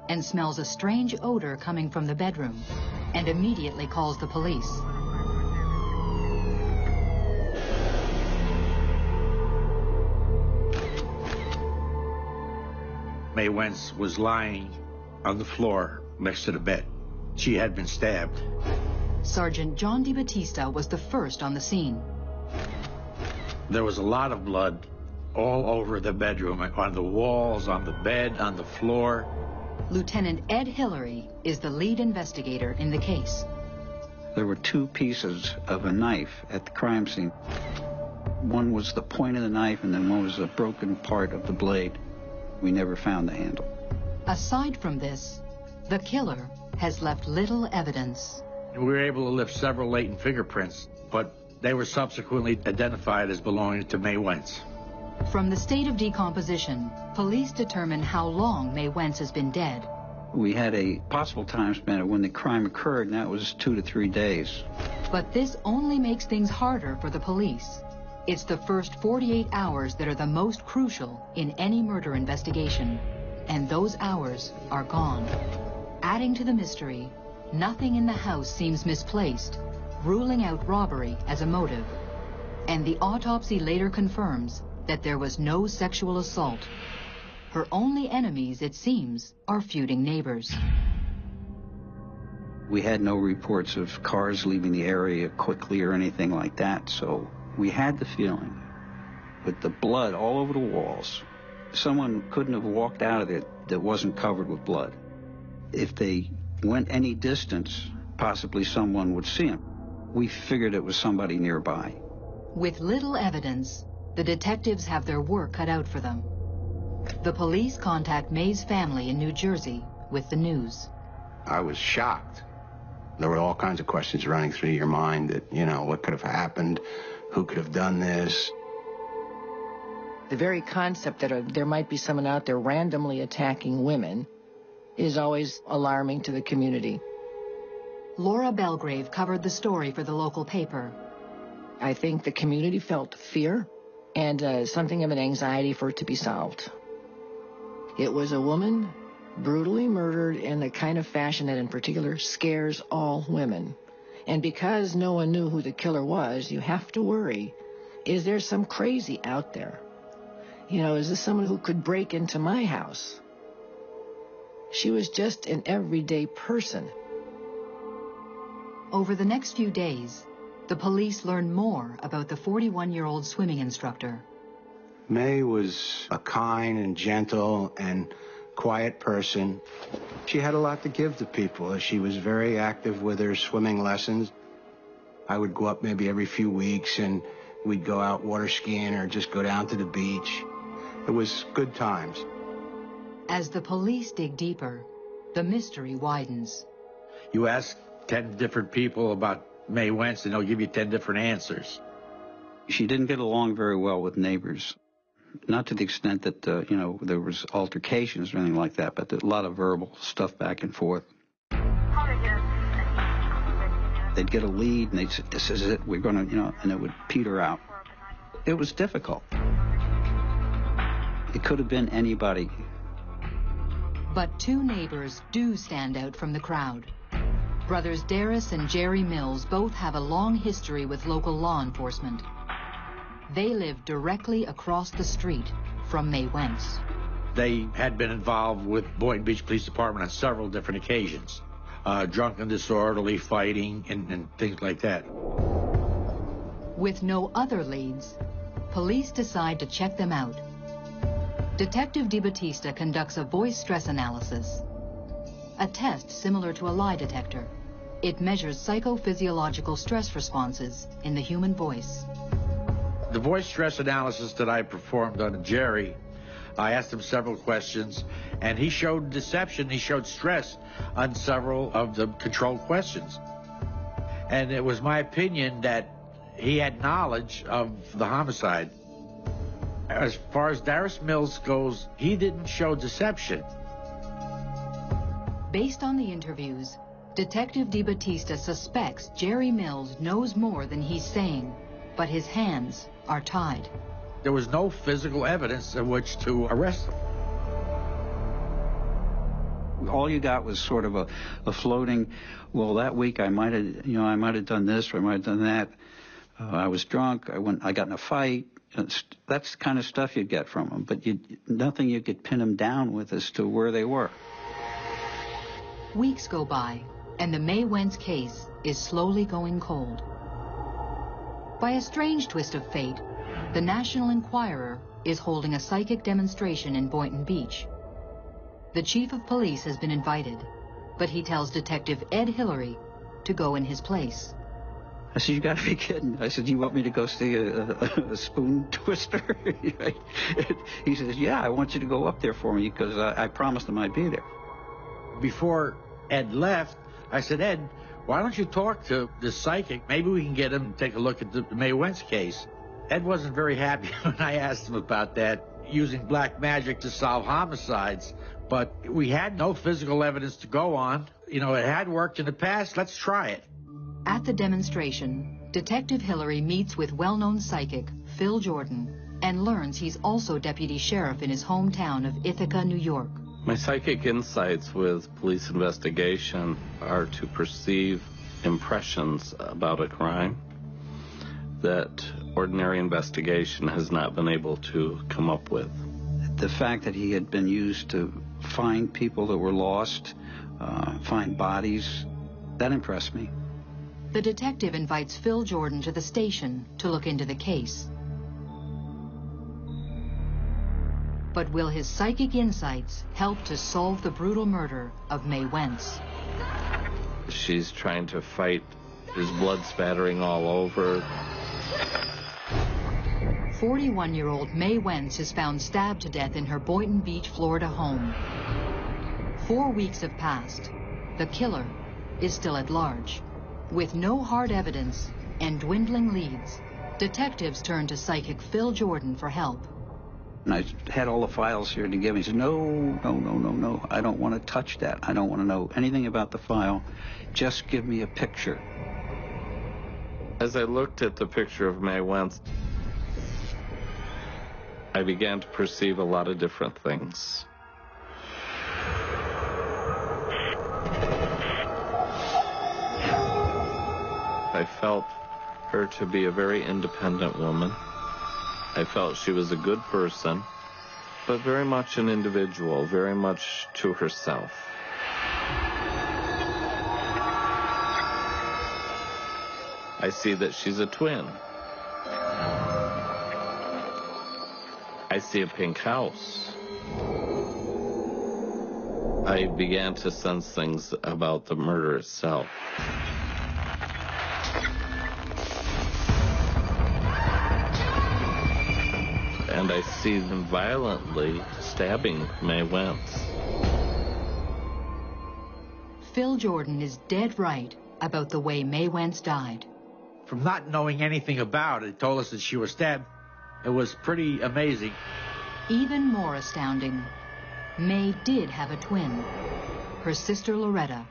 and smells a strange odor coming from the bedroom and immediately calls the police. May Wentz was lying on the floor next to the bed. She had been stabbed. Sergeant John DiBattista was the first on the scene. There was a lot of blood all over the bedroom, on the walls, on the bed, on the floor. Lieutenant Ed Hillary is the lead investigator in the case. There were 2 pieces of a knife at the crime scene. One was the point of the knife, and then one was a broken part of the blade. We never found the handle. Aside from this, the killer has left little evidence. We were able to lift several latent fingerprints, but they were subsequently identified as belonging to May Wentz. From the state of decomposition, police determine how long May Wentz has been dead. We had a possible time span of when the crime occurred, and that was 2 to 3 days. But this only makes things harder for the police. It's the first 48 hours that are the most crucial in any murder investigation, and those hours are gone. Adding to the mystery, nothing in the house seems misplaced, ruling out robbery as a motive. And the autopsy later confirms that there was no sexual assault. Her only enemies, it seems, are feuding neighbors. We had no reports of cars leaving the area quickly or anything like that, so we had the feeling, with the blood all over the walls, someone couldn't have walked out of it that wasn't covered with blood. If they went any distance, possibly someone would see them. We figured it was somebody nearby. With little evidence, the detectives have their work cut out for them. The police contact May's family in New Jersey with the news. I was shocked. There were all kinds of questions running through your mind that, what could have happened? Who could have done this? The very concept that there might be someone out there randomly attacking women is always alarming to the community. Laura Belgrave covered the story for the local paper. I think the community felt fear and something of an anxiety for it to be solved. It was a woman brutally murdered in the kind of fashion that in particular scares all women. And because no one knew who the killer was, you have to worry, is there some crazy out there? Is this someone who could break into my house? She was just an everyday person. Over the next few days, the police learned more about the 41-year-old swimming instructor. May was a kind and gentle and quiet person. She had a lot to give to people. She was very active with her swimming lessons. I would go up maybe every few weeks and we'd go out water skiing or just go down to the beach. It was good times. As the police dig deeper, the mystery widens. You ask 10 different people about May Wentz and they'll give you 10 different answers. She didn't get along very well with neighbors. Not to the extent that, there was altercations or anything like that, but a lot of verbal stuff back and forth. They'd get a lead and they'd say, this is it, we're going to, and it would peter out. It was difficult. It could have been anybody. But 2 neighbors do stand out from the crowd. Brothers Darris and Jerry Mills both have a long history with local law enforcement. They live directly across the street from May Wentz. They had been involved with Boynton Beach Police Department on several different occasions. Drunken, disorderly, fighting, and things like that. With no other leads, police decide to check them out. Detective DiBattista conducts a voice stress analysis, a test similar to a lie detector. It measures psychophysiological stress responses in the human voice. The voice stress analysis that I performed on Jerry, I asked him several questions, and he showed deception, he showed stress on several of the controlled questions. And it was my opinion that he had knowledge of the homicide. As far as Darius Mills goes, he didn't show deception. Based on the interviews, Detective DeBattista suspects Jerry Mills knows more than he's saying, but his hands are tied. There was no physical evidence of which to arrest him. All you got was sort of a floating, well, that week I might have done this or I might have done that. I was drunk, I got in a fight. That's the kind of stuff you'd get from them, but nothing you could pin them down with as to where they were. Weeks go by, and the May Wentz case is slowly going cold. By a strange twist of fate, the National Enquirer is holding a psychic demonstration in Boynton Beach. The chief of police has been invited, but he tells Detective Ed Hillary to go in his place. I said, you got to be kidding. I said, you want me to go see a spoon twister? He says, yeah, I want you to go up there for me because I promised him I'd be there. Before Ed left, I said, Ed, why don't you talk to the psychic? Maybe we can get him to take a look at the May Wentz case. Ed wasn't very happy when I asked him about that, using black magic to solve homicides. But we had no physical evidence to go on. You know, it had worked in the past. Let's try it. At the demonstration, Detective Hillary meets with well-known psychic Phil Jordan and learns he's also deputy sheriff in his hometown of Ithaca, New York. My psychic insights with police investigation are to perceive impressions about a crime that ordinary investigation has not been able to come up with. The fact that he had been used to find people that were lost, find bodies, that impressed me. The detective invites Phil Jordan to the station to look into the case. But will his psychic insights help to solve the brutal murder of May Wentz? She's trying to fight. There's blood spattering all over. 41-year-old May Wentz is found stabbed to death in her Boynton Beach, Florida home. 4 weeks have passed. The killer is still at large. With no hard evidence and dwindling leads, detectives turn to psychic Phil Jordan for help. And I had all the files here to give me. He said, no, I don't want to touch that. I don't want to know anything about the file. Just give me a picture. As I looked at the picture of May Wentz, I began to perceive a lot of different things. I felt her to be a very independent woman. I felt she was a good person, but very much an individual, very much to herself. I see that she's a twin. I see a pink house. I began to sense things about the murder itself. And I see them violently stabbing May Wentz. Phil Jordan is dead right about the way May Wentz died. From not knowing anything about it, told us that she was stabbed. It was pretty amazing. Even more astounding, May did have a twin, her sister Loretta.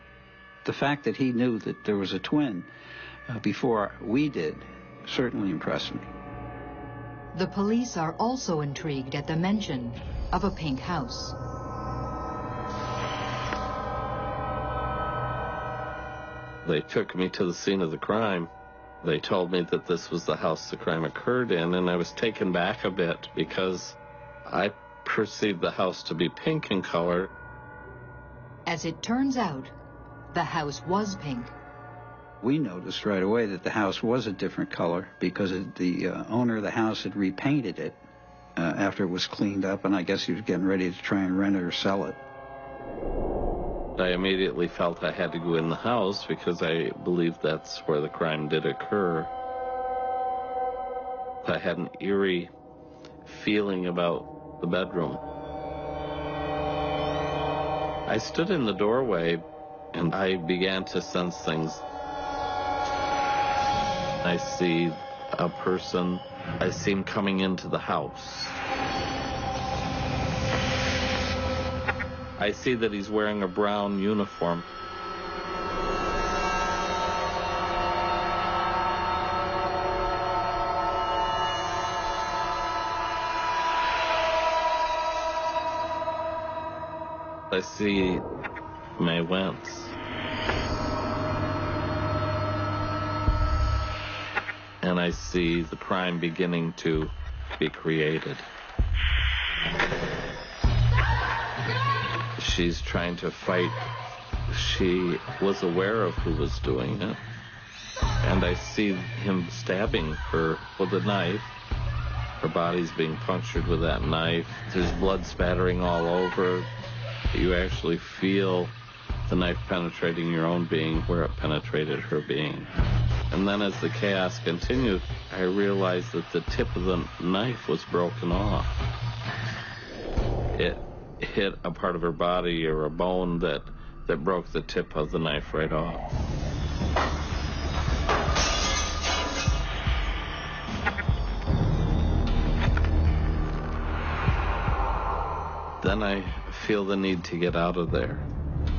The fact that he knew that there was a twin before we did certainly impressed me. The police are also intrigued at the mention of a pink house. They took me to the scene of the crime. They told me that this was the house the crime occurred in, and I was taken back a bit because I perceived the house to be pink in color. As it turns out, the house was pink. We noticed right away that the house was a different color because the owner of the house had repainted it after it was cleaned up, and I guess he was getting ready to try and rent it or sell it. I immediately felt I had to go in the house because I believed that's where the crime did occur. I had an eerie feeling about the bedroom. I stood in the doorway and I began to sense things. I see a person. I see him coming into the house. I see that he's wearing a brown uniform. I see May Wentz. And I see the crime beginning to be created. She's trying to fight. She was aware of who was doing it. And I see him stabbing her with a knife. Her body's being punctured with that knife. There's blood spattering all over. You actually feel the knife penetrating your own being where it penetrated her being. And then as the chaos continued, I realized that the tip of the knife was broken off. It hit a part of her body or a bone that broke the tip of the knife right off. Then I feel the need to get out of there.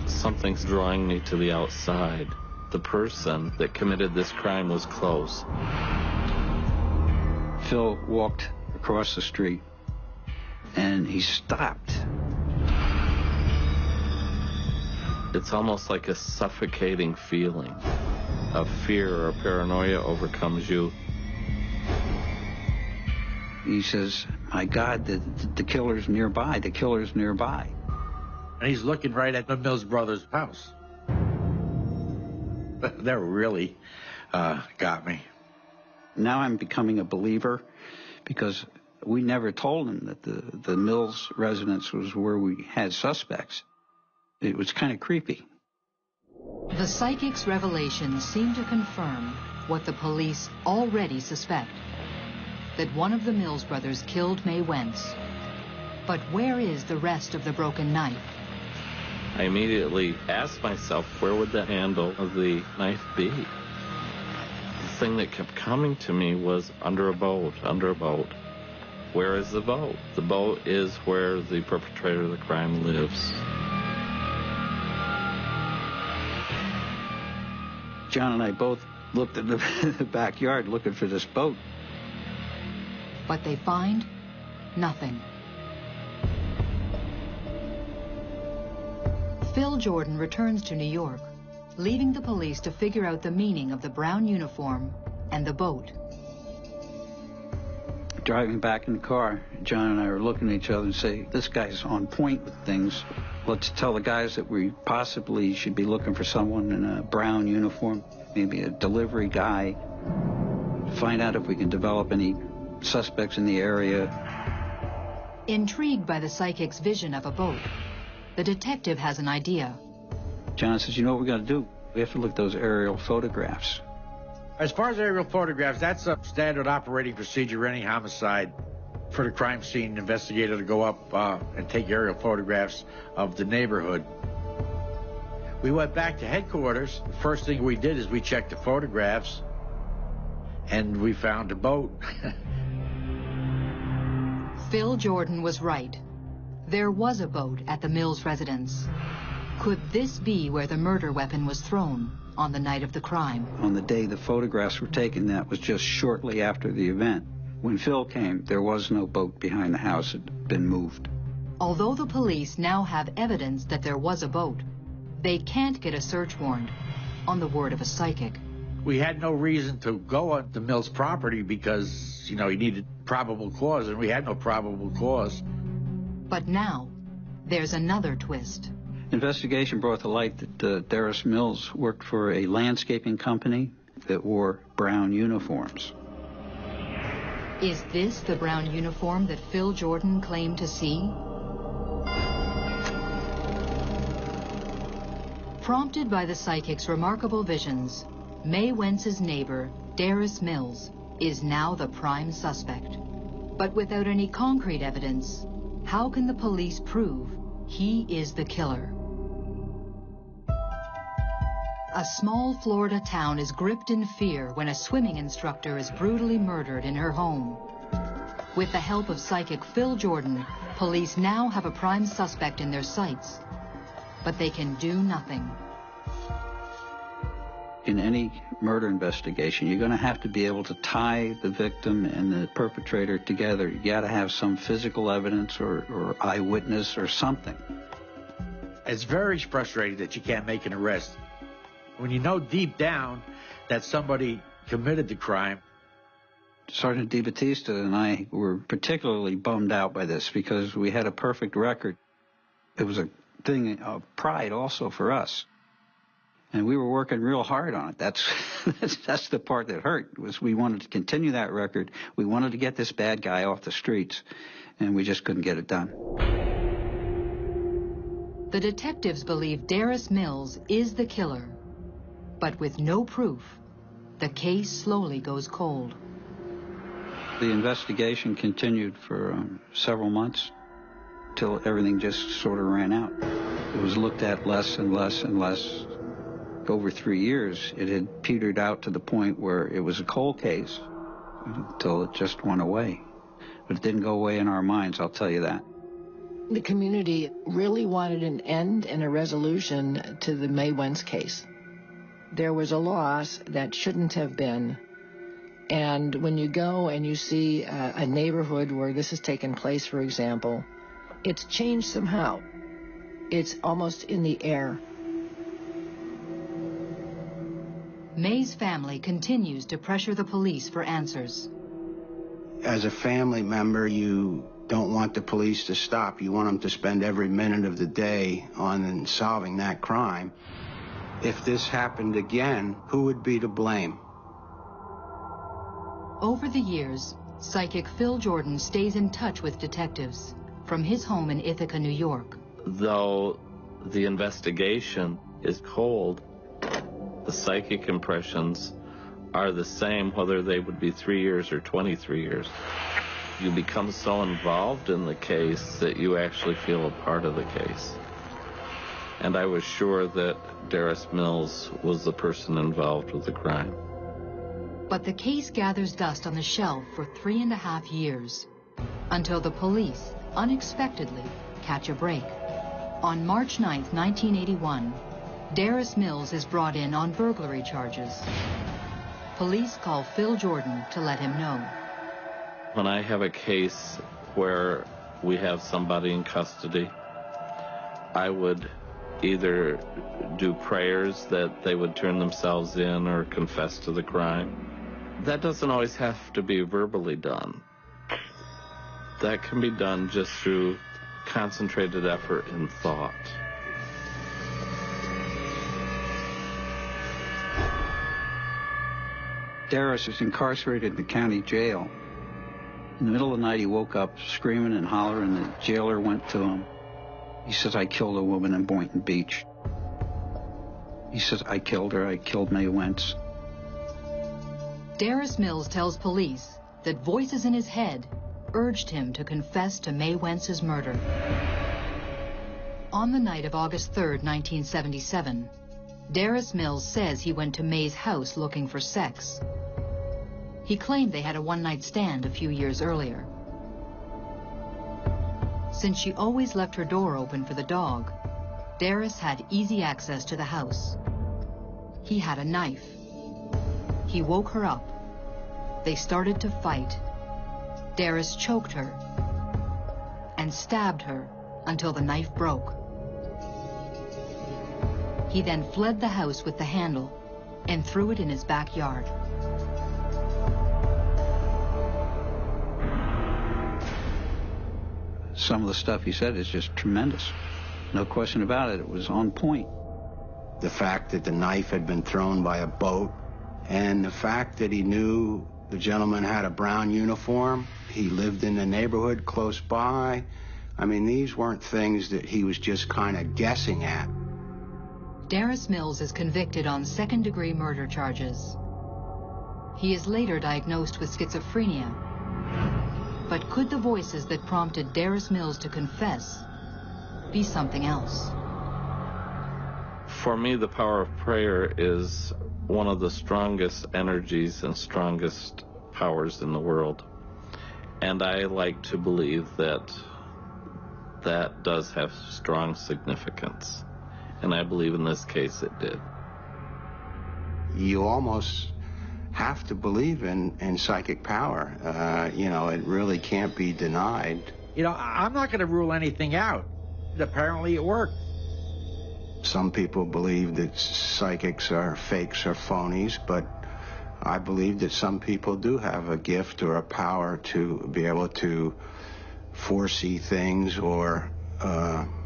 Something's drawing me to the outside. The person that committed this crime was close. Phil walked across the street, and he stopped. It's almost like a suffocating feeling. A fear or a paranoia overcomes you. He says, my God, the killer's nearby. The killer's nearby. And he's looking right at the Mills brothers' house. That really got me. Now I'm becoming a believer because we never told him that the Mills residence was where we had suspects. It was kind of creepy. The psychic's revelations seem to confirm what the police already suspect, that one of the Mills brothers killed May Wentz. But where is the rest of the broken knife? I immediately asked myself, where would the handle of the knife be? The thing that kept coming to me was under a boat, under a boat. Where is the boat? The boat is where the perpetrator of the crime lives. John and I both looked at the backyard looking for this boat. But they find nothing. Phil Jordan returns to New York, leaving the police to figure out the meaning of the brown uniform and the boat. Driving back in the car, John and I were looking at each other and say, this guy's on point with things. Let's tell the guys that we possibly should be looking for someone in a brown uniform, maybe a delivery guy. Find out if we can develop any suspects in the area. Intrigued by the psychic's vision of a boat, the detective has an idea. John says, you know what we got to do? We have to look at those aerial photographs. As far as aerial photographs, that's a standard operating procedure any homicide. For the crime scene investigator to go up and take aerial photographs of the neighborhood. We went back to headquarters. The first thing we did is we checked the photographs, and we found a boat. Phil Jordan was right. There was a boat at the Mills residence. Could this be where the murder weapon was thrown on the night of the crime? On the day the photographs were taken, that was just shortly after the event. When Phil came, there was no boat behind the house. It had been moved. Although the police now have evidence that there was a boat, they can't get a search warrant on the word of a psychic. We had no reason to go on the Mills property because, you know, he needed probable cause, and we had no probable cause. But now, there's another twist. Investigation brought to light that Darris Mills worked for a landscaping company that wore brown uniforms. Is this the brown uniform that Phil Jordan claimed to see? Prompted by the psychic's remarkable visions, May Wentz's neighbor, Darris Mills, is now the prime suspect. But without any concrete evidence, how can the police prove he is the killer? A small Florida town is gripped in fear when a swimming instructor is brutally murdered in her home. With the help of psychic Phil Jordan, police now have a prime suspect in their sights, but they can do nothing. In any murder investigation, you're going to have to be able to tie the victim and the perpetrator together. You got to have some physical evidence or eyewitness or something. It's very frustrating that you can't make an arrest. When you know deep down that somebody committed the crime. Sergeant DeBattista and I were particularly bummed out by this because we had a perfect record. It was a thing of pride also for us. And we were working real hard on it. That's the part that hurt, was we wanted to continue that record. We wanted to get this bad guy off the streets, and we just couldn't get it done. The detectives believe Darris Mills is the killer, but with no proof, the case slowly goes cold. The investigation continued for several months till everything just sort of ran out. It was looked at less and less and less. Over 3 years, it had petered out to the point where it was a cold case until it just went away. But it didn't go away in our minds, I'll tell you that. The community really wanted an end and a resolution to the May Wentz case. There was a loss that shouldn't have been. And when you go and you see a neighborhood where this has taken place, for example, it's changed somehow. It's almost in the air. May's family continues to pressure the police for answers. As a family member, you don't want the police to stop. You want them to spend every minute of the day on solving that crime. If this happened again, who would be to blame? Over the years, psychic Phil Jordan stays in touch with detectives from his home in Ithaca, New York. Though the investigation is cold, the psychic impressions are the same whether they would be 3 years or 23 years. You become so involved in the case that you actually feel a part of the case. And I was sure that Darris Mills was the person involved with the crime. But the case gathers dust on the shelf for 3.5 years, until the police unexpectedly catch a break. On March 9th, 1981, Darris Mills is brought in on burglary charges. Police call Phil Jordan to let him know. When I have a case where we have somebody in custody, I would either do prayers that they would turn themselves in or confess to the crime. That doesn't always have to be verbally done. That can be done just through concentrated effort and thought. Darris is incarcerated in the county jail. In the middle of the night, he woke up screaming and hollering. The jailer went to him. He says, "I killed a woman in Boynton Beach." He says, "I killed her. I killed May Wentz." Darris Mills tells police that voices in his head urged him to confess to May Wentz's murder. On the night of August 3rd, 1977, Darris Mills says he went to May's house looking for sex. He claimed they had a one-night stand a few years earlier. Since she always left her door open for the dog, Darris had easy access to the house. He had a knife. He woke her up. They started to fight. Darris choked her and stabbed her until the knife broke. He then fled the house with the handle and threw it in his backyard. Some of the stuff he said is just tremendous. No question about it. It was on point. The fact that the knife had been thrown by a boat, and the fact that he knew the gentleman had a brown uniform, he lived in the neighborhood close by. I mean, these weren't things that he was just kind of guessing at. Darris Mills is convicted on second-degree murder charges. He is later diagnosed with schizophrenia. But could the voices that prompted Darris Mills to confess be something else? For me, the power of prayer is one of the strongest energies and strongest powers in the world. And I like to believe that that does have strong significance. And I believe in this case it did. You almost have to believe in psychic power. It really can't be denied. I'm not going to rule anything out. Apparently it worked. Some people believe that psychics are fakes or phonies, but I believe that some people do have a gift or a power to be able to foresee things or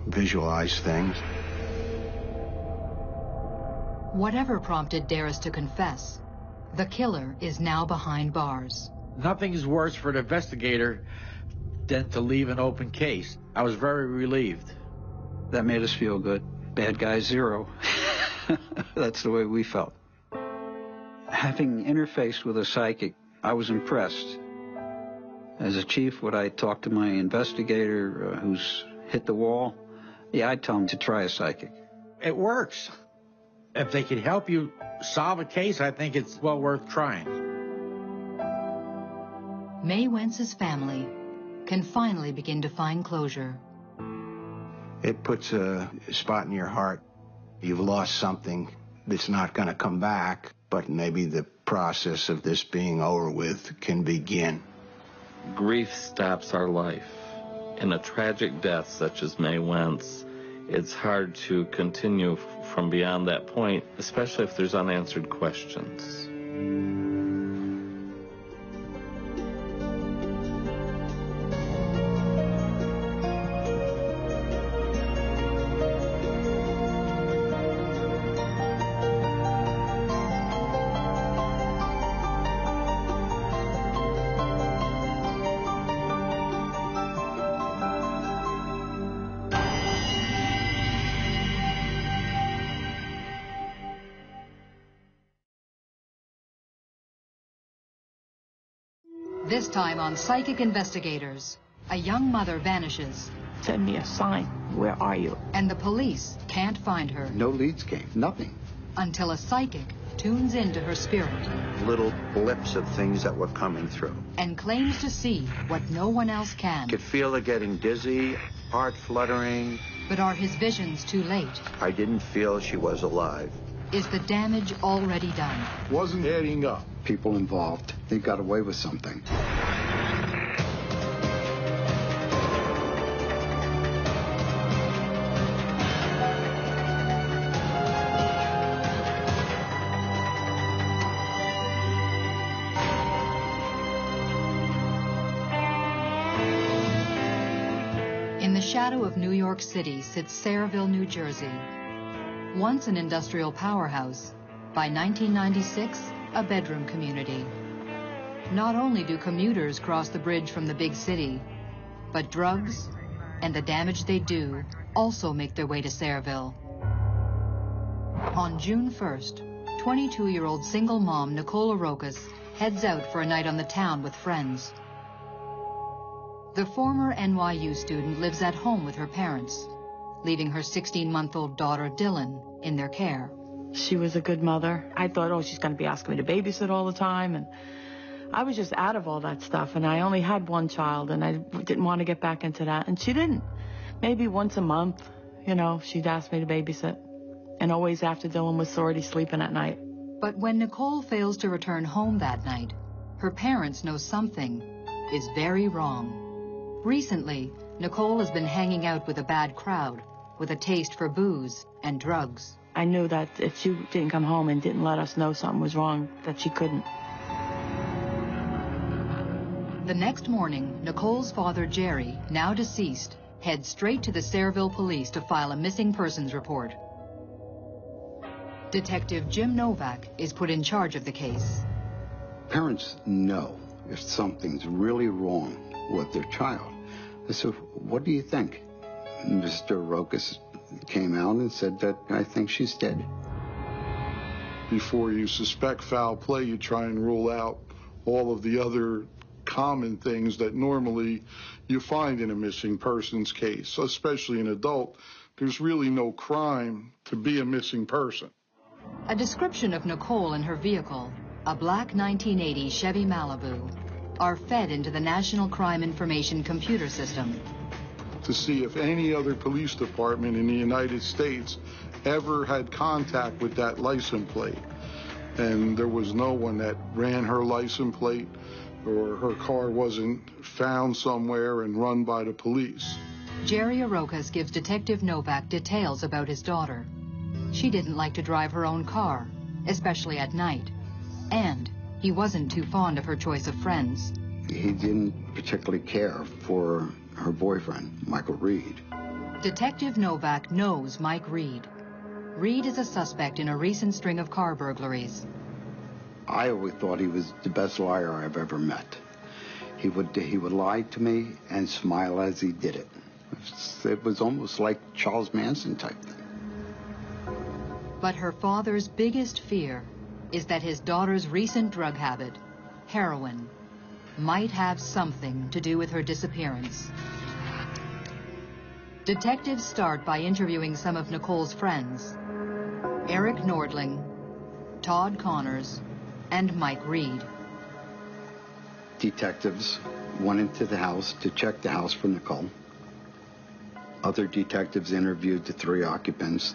visualize things. Whatever prompted Darris to confess, the killer is now behind bars. Nothing is worse for an investigator than to leave an open case. I was very relieved. That made us feel good. Bad guy zero. That's the way we felt. Having interfaced with a psychic, I was impressed. As a chief, would I talk to my investigator who's hit the wall? Yeah, I'd tell him to try a psychic. It works. If they can help you solve a case, I think it's well worth trying. May Wentz's family can finally begin to find closure. It puts a spot in your heart. You've lost something that's not going to come back, but maybe the process of this being over with can begin. Grief stops our life. In a tragic death such as May Wentz, it's hard to continue from beyond that point, especially if there's unanswered questions. This time on Psychic Investigators, a young mother vanishes. Send me a sign. Where are you? And the police can't find her. No leads came. Nothing. Until a psychic tunes into her spirit. Little blips of things that were coming through. And claims to see what no one else can. Could feel her getting dizzy, heart fluttering. But are his visions too late? I didn't feel she was alive. Is the damage already done? Wasn't adding up. People involved, they got away with something. In the shadow of New York City sits Sayreville, New Jersey. Once an industrial powerhouse, by 1996, a bedroom community. Not only do commuters cross the bridge from the big city, but drugs and the damage they do also make their way to Sayreville. On June 1st, 22-year-old single mom Nicole Arokas heads out for a night on the town with friends. The former NYU student lives at home with her parents, leaving her 16-month-old daughter Dylan in their care. She was a good mother. I thought, oh, she's going to be asking me to babysit all the time. And I was just out of all that stuff. And I only had one child, and I didn't want to get back into that. And she didn't. Maybe once a month, she'd ask me to babysit. And always after Dylan was already sleeping at night. But when Nicole fails to return home that night, her parents know something is very wrong. Recently, Nicole has been hanging out with a bad crowd, with a taste for booze and drugs. I knew that if she didn't come home and didn't let us know something was wrong, that she couldn't. The next morning, Nicole's father, Jerry, now deceased, heads straight to the Sayreville police to file a missing persons report. Detective Jim Novak is put in charge of the case. Parents know if something's really wrong with their child. So what do you think? Mr. Arokas came out and said that I think she's dead. Before you suspect foul play, you try and rule out all of the other common things that normally you find in a missing persons case, especially an adult there's really no crime to be a missing person. A description of Nicole and her vehicle, a black 1980 Chevy Malibu, are fed into the National Crime Information Computer System. To see if any other police department in the United States ever had contact with that license plate. And there was no one that ran her license plate, or her car wasn't found somewhere and run by the police. Jerry Arokas gives Detective Novak details about his daughter. She didn't like to drive her own car, especially at night. And he wasn't too fond of her choice of friends. He didn't particularly care for her boyfriend, Michael Reed. Detective Novak knows Mike Reed. Reed is a suspect in a recent string of car burglaries. I always thought he was the best liar I've ever met. He would lie to me and smile as he did it. It was almost like Charles Manson type thing. But her father's biggest fear is that his daughter's recent drug habit, heroin, might have something to do with her disappearance. Detectives start by interviewing some of Nicole's friends, Eric Nordling, Todd Connors, and Mike Reed. Detectives went into the house to check the house for Nicole. Other detectives interviewed the three occupants,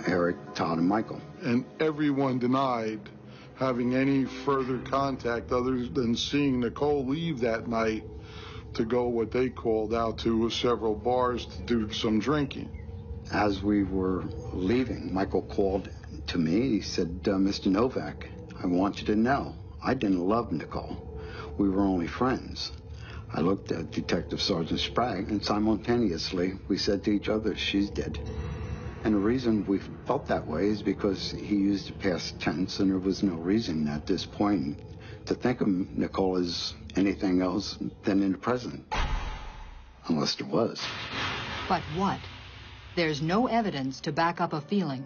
Eric, Todd, and Michael. And everyone denied having any further contact other than seeing Nicole leave that night to go what they called out to several bars to do some drinking. As we were leaving, Michael called to me. He said, Mr. Novak, I want you to know, I didn't love Nicole. We were only friends. I looked at Detective Sergeant Sprague, and simultaneously we said to each other, she's dead. And the reason we felt that way is because he used the past tense, and there was no reason at this point to think of Nicole as anything else than in the present. Unless there was. But what? There's no evidence to back up a feeling.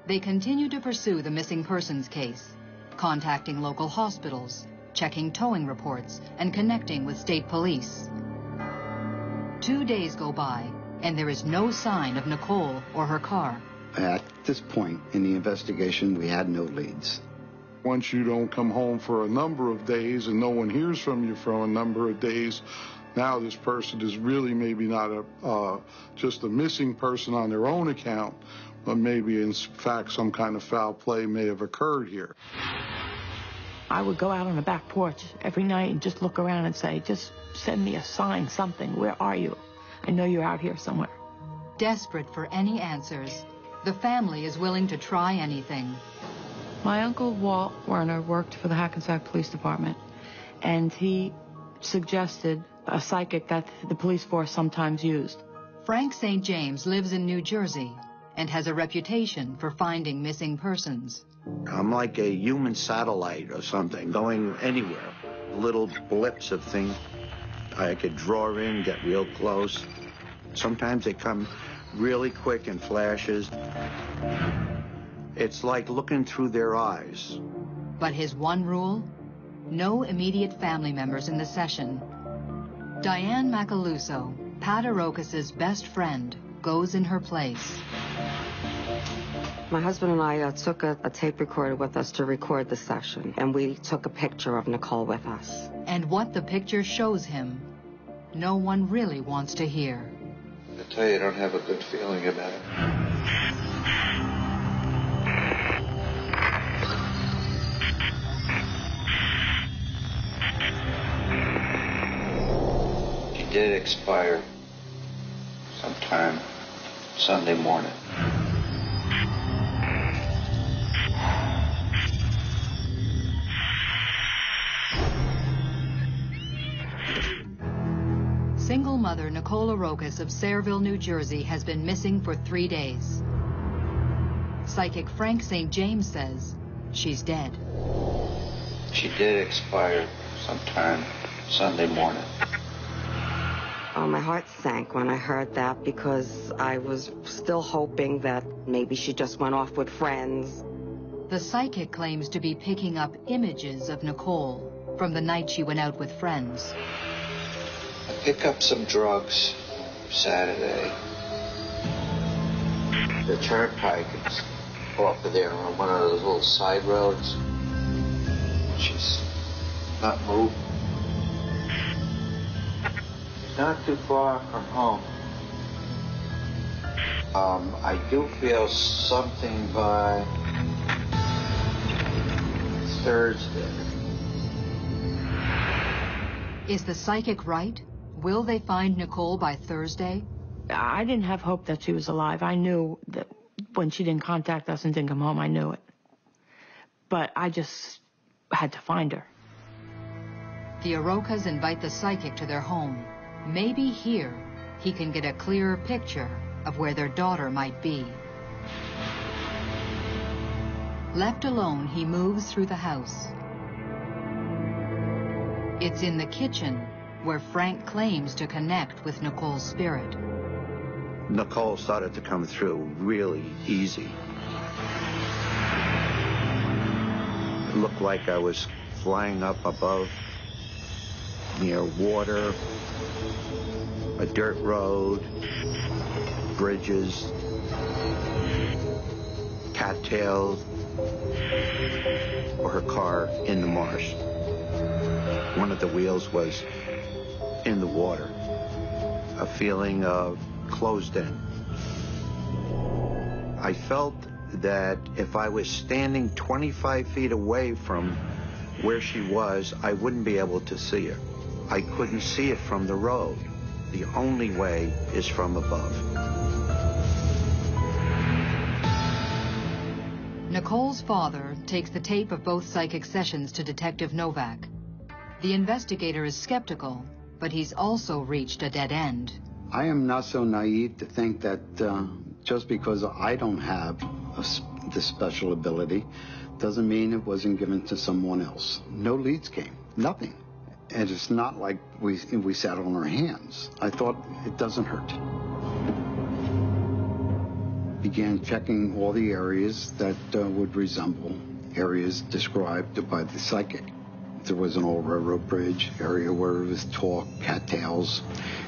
They continue to pursue the missing persons case, contacting local hospitals, checking towing reports, and connecting with state police. 2 days go by, and there is no sign of Nicole or her car. At this point in the investigation, we had no leads. Once you don't come home for a number of days and no one hears from you for a number of days, now this person is really maybe not just a missing person on their own account, but maybe in fact some kind of foul play may have occurred here. I would go out on the back porch every night and just look around and say, just send me a sign, something. Where are you? I know you're out here somewhere. Desperate for any answers, the family is willing to try anything. My uncle Walt Werner worked for the Hackensack Police Department, and he suggested a psychic that the police force sometimes used. Frank St. James lives in New Jersey and has a reputation for finding missing persons. I'm like a human satellite or something, going anywhere. Little blips of things I could draw in, get real close. Sometimes they come really quick in flashes. It's like looking through their eyes. But his one rule? No immediate family members in the session. Diane Macaluso, Pat Arokas's best friend, goes in her place. My husband and I took a tape recorder with us to record the session, and we took a picture of Nicole with us. And what the picture shows him, no one really wants to hear. I tell you, I don't have a good feeling about it. She did expire sometime Sunday morning. Single mother Nicole Arokas of Sayreville, New Jersey has been missing for 3 days. Psychic Frank St. James says she's dead. She did expire sometime Sunday morning. Oh, my heart sank when I heard that because I was still hoping that maybe she just went off with friends. The psychic claims to be picking up images of Nicole from the night she went out with friends. I pick up some drugs Saturday. the turnpike. It's off of there on one of those little side roads. She's not moved. Not too far from home. I do feel something by Thursday. Is the psychic right? Will they find Nicole by Thursday? I didn't have hope that she was alive. I knew that when she didn't contact us and didn't come home, I knew it. But I just had to find her. The Arokas invite the psychic to their home. Maybe here he can get a clearer picture of where their daughter might be. Left alone, he moves through the house. It's in the kitchen where Frank claims to connect with Nicole's spirit. Nicole started to come through really easy. It looked like I was flying up above, near water, a dirt road, bridges, cattails, or her car in the marsh. One of the wheels was in the water. A feeling of closed in. I felt that if I was standing 25 feet away from where she was, I wouldn't be able to see her. I couldn't see it from the road. The only way is from above. Nicole's father takes the tape of both psychic sessions to Detective Novak. The investigator is skeptical, but he's also reached a dead end. I am not so naive to think that just because I don't have this special ability doesn't mean it wasn't given to someone else. No leads came, nothing. And it's not like we sat on our hands. I thought it doesn't hurt. Began checking all the areas that would resemble areas described by the psychic. There was an old railroad bridge, area where it was tall cattails,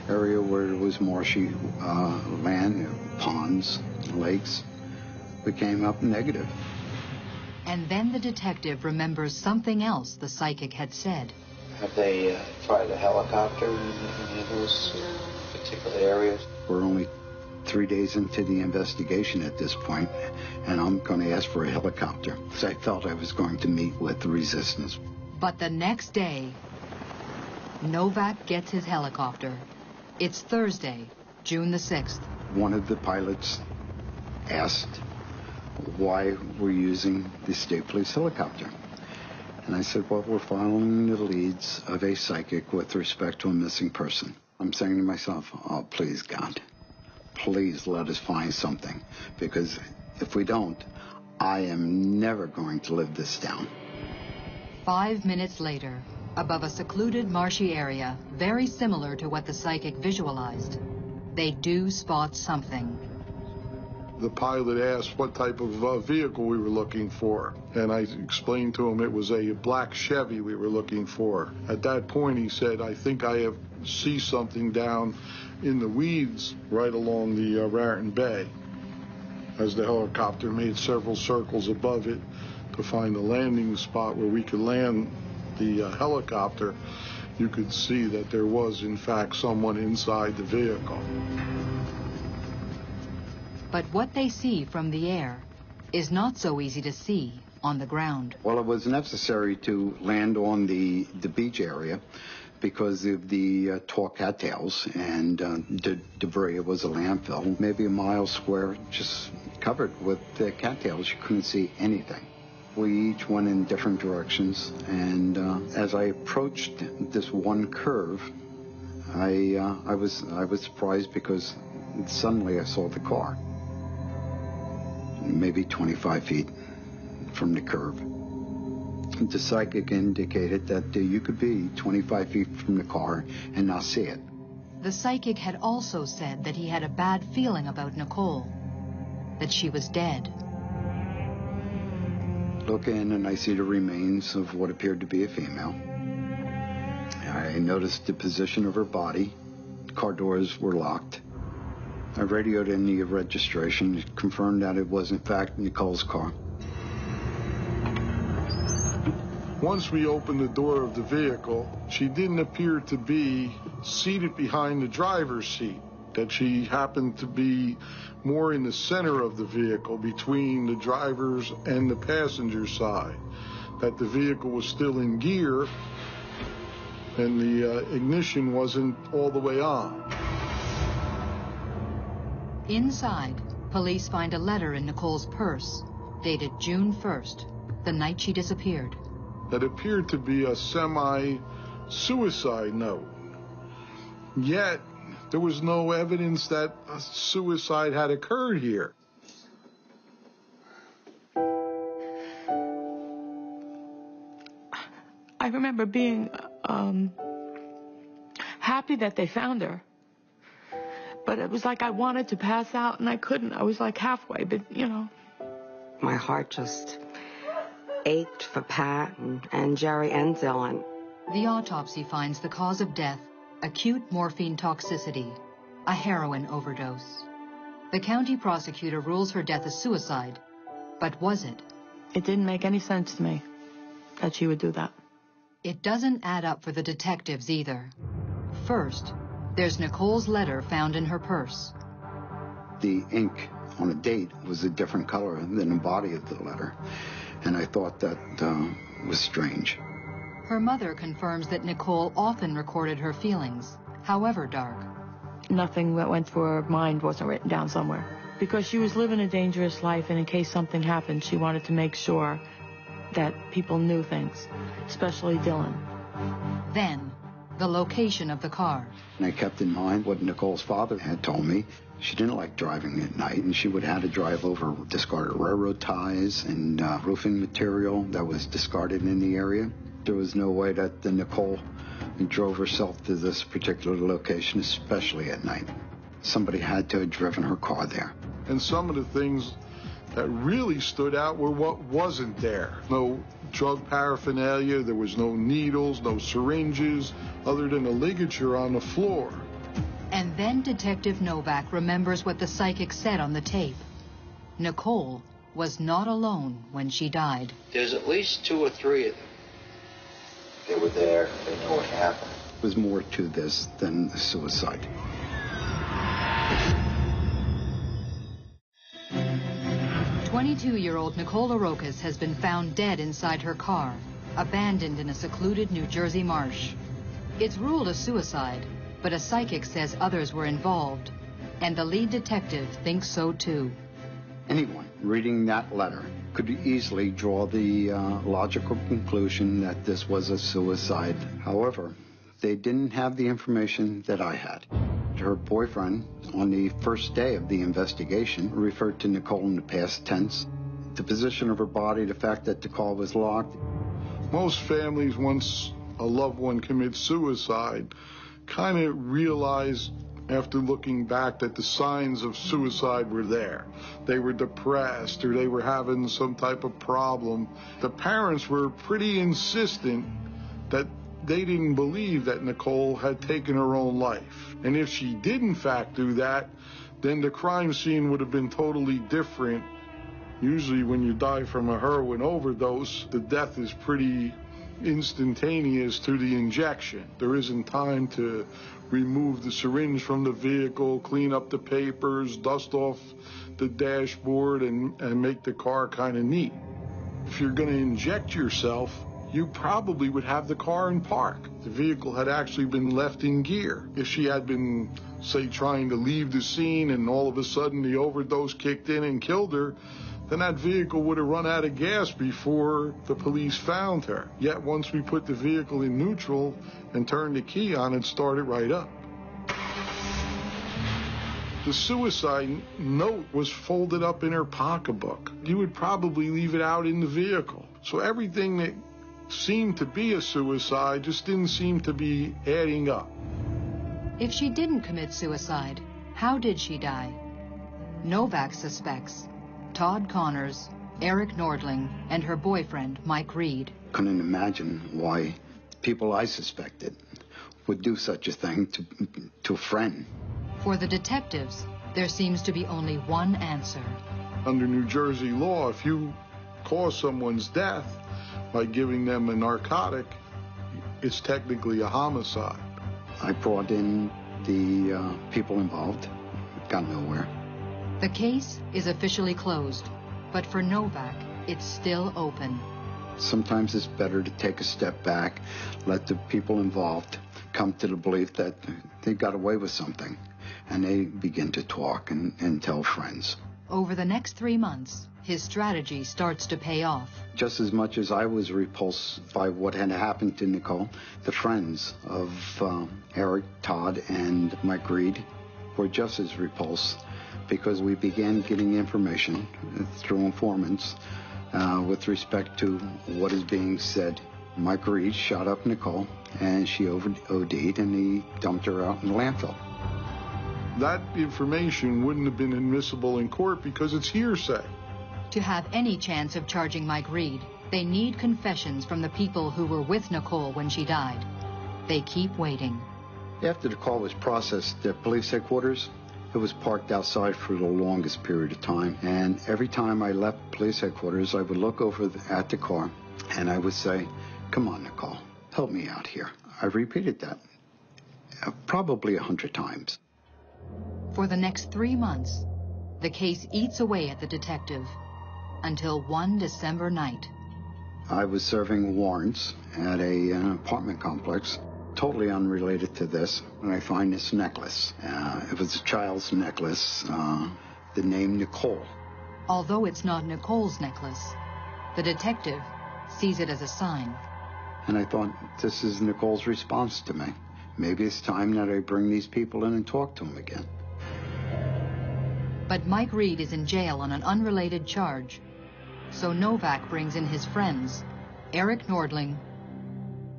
area where it was marshy land, ponds, lakes. We came up negative. And then the detective remembers something else the psychic had said. Have they tried a helicopter in any of those particular areas? We're only 3 days into the investigation at this point, and I'm going to ask for a helicopter, because I felt I was going to meet with the resistance. But the next day, Novak gets his helicopter. It's Thursday, June the 6th. One of the pilots asked why we're using the state police helicopter. And I said, well, we're following the leads of a psychic with respect to a missing person. I'm saying to myself, oh, please, God, please let us find something. Because if we don't, I am never going to live this down. 5 minutes later, above a secluded marshy area, very similar to what the psychic visualized, they do spot something. The pilot asked what type of vehicle we were looking for, and I explained to him it was a black Chevy we were looking for. At that point, he said, I think I see something down in the weeds right along the Raritan Bay. As the helicopter made several circles above it to find a landing spot where we could land the helicopter, you could see that there was, in fact, someone inside the vehicle. But what they see from the air is not so easy to see on the ground. Well, it was necessary to land on the beach area because of the tall cattails and debris. It was a landfill, maybe a mile square, just covered with the cattails. You couldn't see anything. We each went in different directions, and as I approached this one curve, I was surprised because suddenly I saw the car, maybe 25 feet from the curve. The psychic indicated that you could be 25 feet from the car and not see it. The psychic had also said that he had a bad feeling about Nicole, that she was dead. Look in and I see the remains of what appeared to be a female. I noticed the position of her body. Car doors were locked. I radioed in the registration, confirmed that it was in fact Nicole's car. Once we opened the door of the vehicle, she didn't appear to be seated behind the driver's seat, that she happened to be more in the center of the vehicle between the driver's and the passenger side, that the vehicle was still in gear and the ignition wasn't all the way on. Inside, police find a letter in Nicole's purse, dated June 1st, the night she disappeared. That appeared to be a semi-suicide note. Yet, there was no evidence that a suicide had occurred here. I remember being happy that they found her. But it was like I wanted to pass out and I couldn't. I was like halfway, but you know. My heart just ached for Pat and Jerry and Dylan. The autopsy finds the cause of death acute morphine toxicity, a heroin overdose. The county prosecutor rules her death a suicide, but was it? It didn't make any sense to me that she would do that. It doesn't add up for the detectives either. First, there's Nicole's letter found in her purse. The ink on a date was a different color than the body of the letter, and I thought that was strange. Her mother confirms that Nicole often recorded her feelings, however dark. Nothing that went through her mind wasn't written down somewhere. Because she was living a dangerous life, and in case something happened, she wanted to make sure that people knew things, especially Dylan. Then, the location of the car. And I kept in mind what Nicole's father had told me. She didn't like driving at night, and she would have to drive over discarded railroad ties and roofing material that was discarded in the area. There was no way that Nicole drove herself to this particular location, especially at night. Somebody had to have driven her car there. And some of the things that really stood out were what wasn't there. No drug paraphernalia, there was no needles, no syringes, other than a ligature on the floor. And then Detective Novak remembers what the psychic said on the tape. Nicole was not alone when she died. There's at least 2 or 3 of them. They were there. They know what happened. There was more to this than a suicide. "22-year-old Nicole Arocas has been found dead inside her car, abandoned in a secluded New Jersey marsh. It's ruled a suicide, but a psychic says others were involved, and the lead detective thinks so too. Anyone reading that letter could easily draw the logical conclusion that this was a suicide. However, they didn't have the information that I had. Her boyfriend, on the first day of the investigation, referred to Nicole in the past tense. The position of her body, the fact that the car was locked. Most families, once a loved one commits suicide, kind of realize after looking back that the signs of suicide were there. They were depressed or they were having some type of problem. The parents were pretty insistent that they didn't believe that Nicole had taken her own life. And if she did in fact do that, then the crime scene would have been totally different. Usually when you die from a heroin overdose, the death is pretty instantaneous to the injection. There isn't time to remove the syringe from the vehicle, clean up the papers, dust off the dashboard, and make the car kind of neat. If you're going to inject yourself, you probably would have the car in park. The vehicle had actually been left in gear. If she had been, say, trying to leave the scene and all of a sudden the overdose kicked in and killed her, then that vehicle would have run out of gas before the police found her. Yet once we put the vehicle in neutral and turned the key on, it started right up. The suicide note was folded up in her pocketbook. You would probably leave it out in the vehicle. So everything that seemed to be a suicide just didn't seem to be adding up. If she didn't commit suicide, how did she die? Novak suspects Todd Connors, Eric Nordling, and her boyfriend, Mike Reed. Couldn't imagine why people I suspected would do such a thing to a friend. For the detectives, There seems to be only one answer. Under New Jersey law, if you cause someone's death by giving them a narcotic, it's technically a homicide. I brought in the people involved. Got nowhere. The case is officially closed, but for Novak, it's still open. Sometimes it's better to take a step back, let the people involved come to the belief that they got away with something, and they begin to talk and tell friends. Over the next 3 months, his strategy starts to pay off. Just as much as I was repulsed by what had happened to Nicole, the friends of Eric, Todd, and Mike Reed were just as repulsed, because we began getting information through informants with respect to what is being said. Mike Reed shot up Nicole, and she OD'd, and he dumped her out in the landfill. That information wouldn't have been admissible in court because it's hearsay. To have any chance of charging Mike Reed, they need confessions from the people who were with Nicole when she died. They keep waiting. After the call was processed at police headquarters, it was parked outside for the longest period of time. And every time I left police headquarters, I would look over at the car and I would say, "Come on, Nicole, help me out here." I repeated that probably 100 times. For the next 3 months, the case eats away at the detective until one December night. I was serving warrants at an apartment complex, totally unrelated to this, and I find this necklace. It was a child's necklace, the name Nicole. Although it's not Nicole's necklace, the detective sees it as a sign. And I thought, this is Nicole's response to me. Maybe it's time that I bring these people in and talk to them again. But Mike Reed is in jail on an unrelated charge. So Novak brings in his friends, Eric Nordling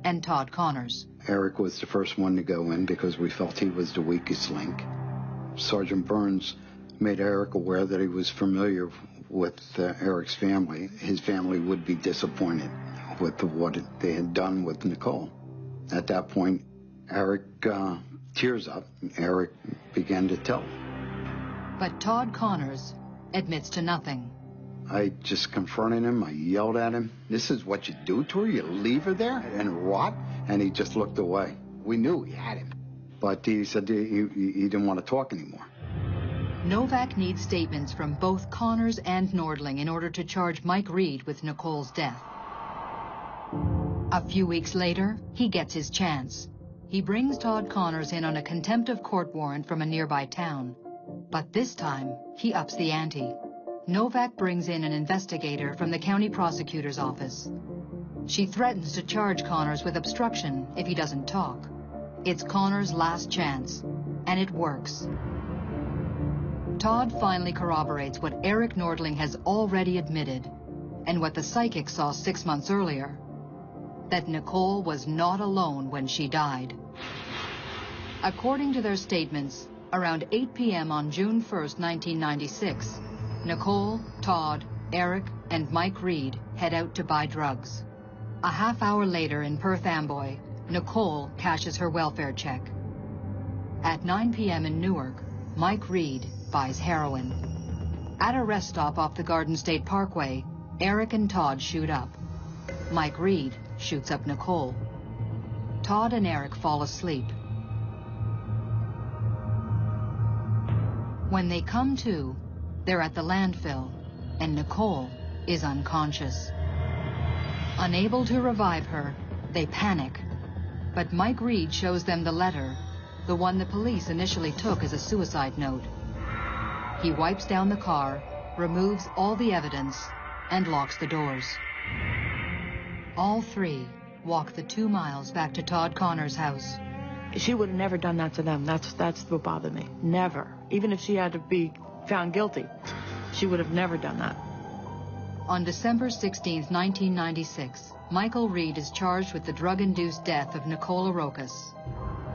and Todd Connors. Eric was the first one to go in because we felt he was the weakest link. Sergeant Burns made Eric aware that he was familiar with Eric's family. His family would be disappointed with what they had done with Nicole. At that point, Eric tears up. Eric began to tell. But Todd Connors admits to nothing. I just confronted him. I yelled at him. "This is what you do to her? You leave her there and rot?" And he just looked away. We knew he had him. But he said he didn't want to talk anymore. Novak needs statements from both Connors and Nordling in order to charge Mike Reed with Nicole's death. A few weeks later, he gets his chance. He brings Todd Connors in on a contempt of court warrant from a nearby town. But this time, he ups the ante. Novak brings in an investigator from the county prosecutor's office. She threatens to charge Connors with obstruction if he doesn't talk. It's Connors' last chance, and it works. Todd finally corroborates what Eric Nordling has already admitted, and what the psychic saw 6 months earlier, that Nicole was not alone when she died. According to their statements, around 8 p.m. on June 1st, 1996, Nicole, Todd, Eric, and Mike Reed head out to buy drugs. A half hour later in Perth Amboy, Nicole cashes her welfare check. At 9 p.m. in Newark, Mike Reed buys heroin. At a rest stop off the Garden State Parkway, Eric and Todd shoot up. Mike Reed shoots up Nicole. Todd and Eric fall asleep. When they come to, they're at the landfill, and Nicole is unconscious. Unable to revive her, they panic. But Mike Reed shows them the letter, the one the police initially took as a suicide note. He wipes down the car, removes all the evidence, and locks the doors. All three walk the 2 miles back to Todd Connors' house. She would have never done that to them. That's what bothered me. Never. Even if she had to be found guilty, she would have never done that. On December 16, 1996, Michael Reed is charged with the drug-induced death of Nicole Orocas.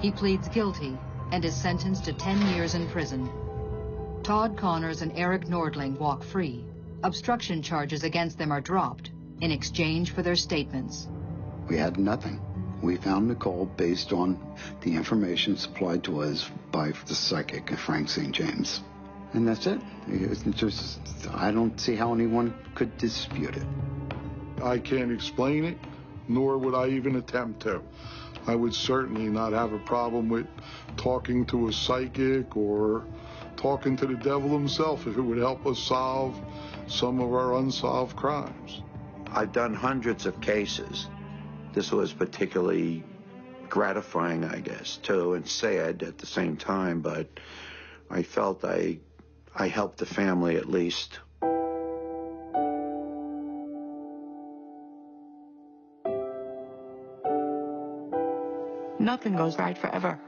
He pleads guilty and is sentenced to 10 years in prison. Todd Connors and Eric Nordling walk free. Obstruction charges against them are dropped in exchange for their statements. We had nothing. We found Nicole based on the information supplied to us by the psychic, Frank St. James. And that's it. It's just, I don't see how anyone could dispute it. I can't explain it, nor would I even attempt to. I would certainly not have a problem with talking to a psychic or talking to the devil himself if it would help us solve some of our unsolved crimes. I've done hundreds of cases. This was particularly gratifying, I guess, too, and sad at the same time, but I felt I helped the family at least. Nothing goes right forever.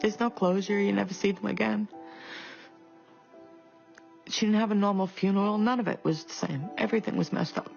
There's no closure. You never see them again. She didn't have a normal funeral. None of it was the same. Everything was messed up.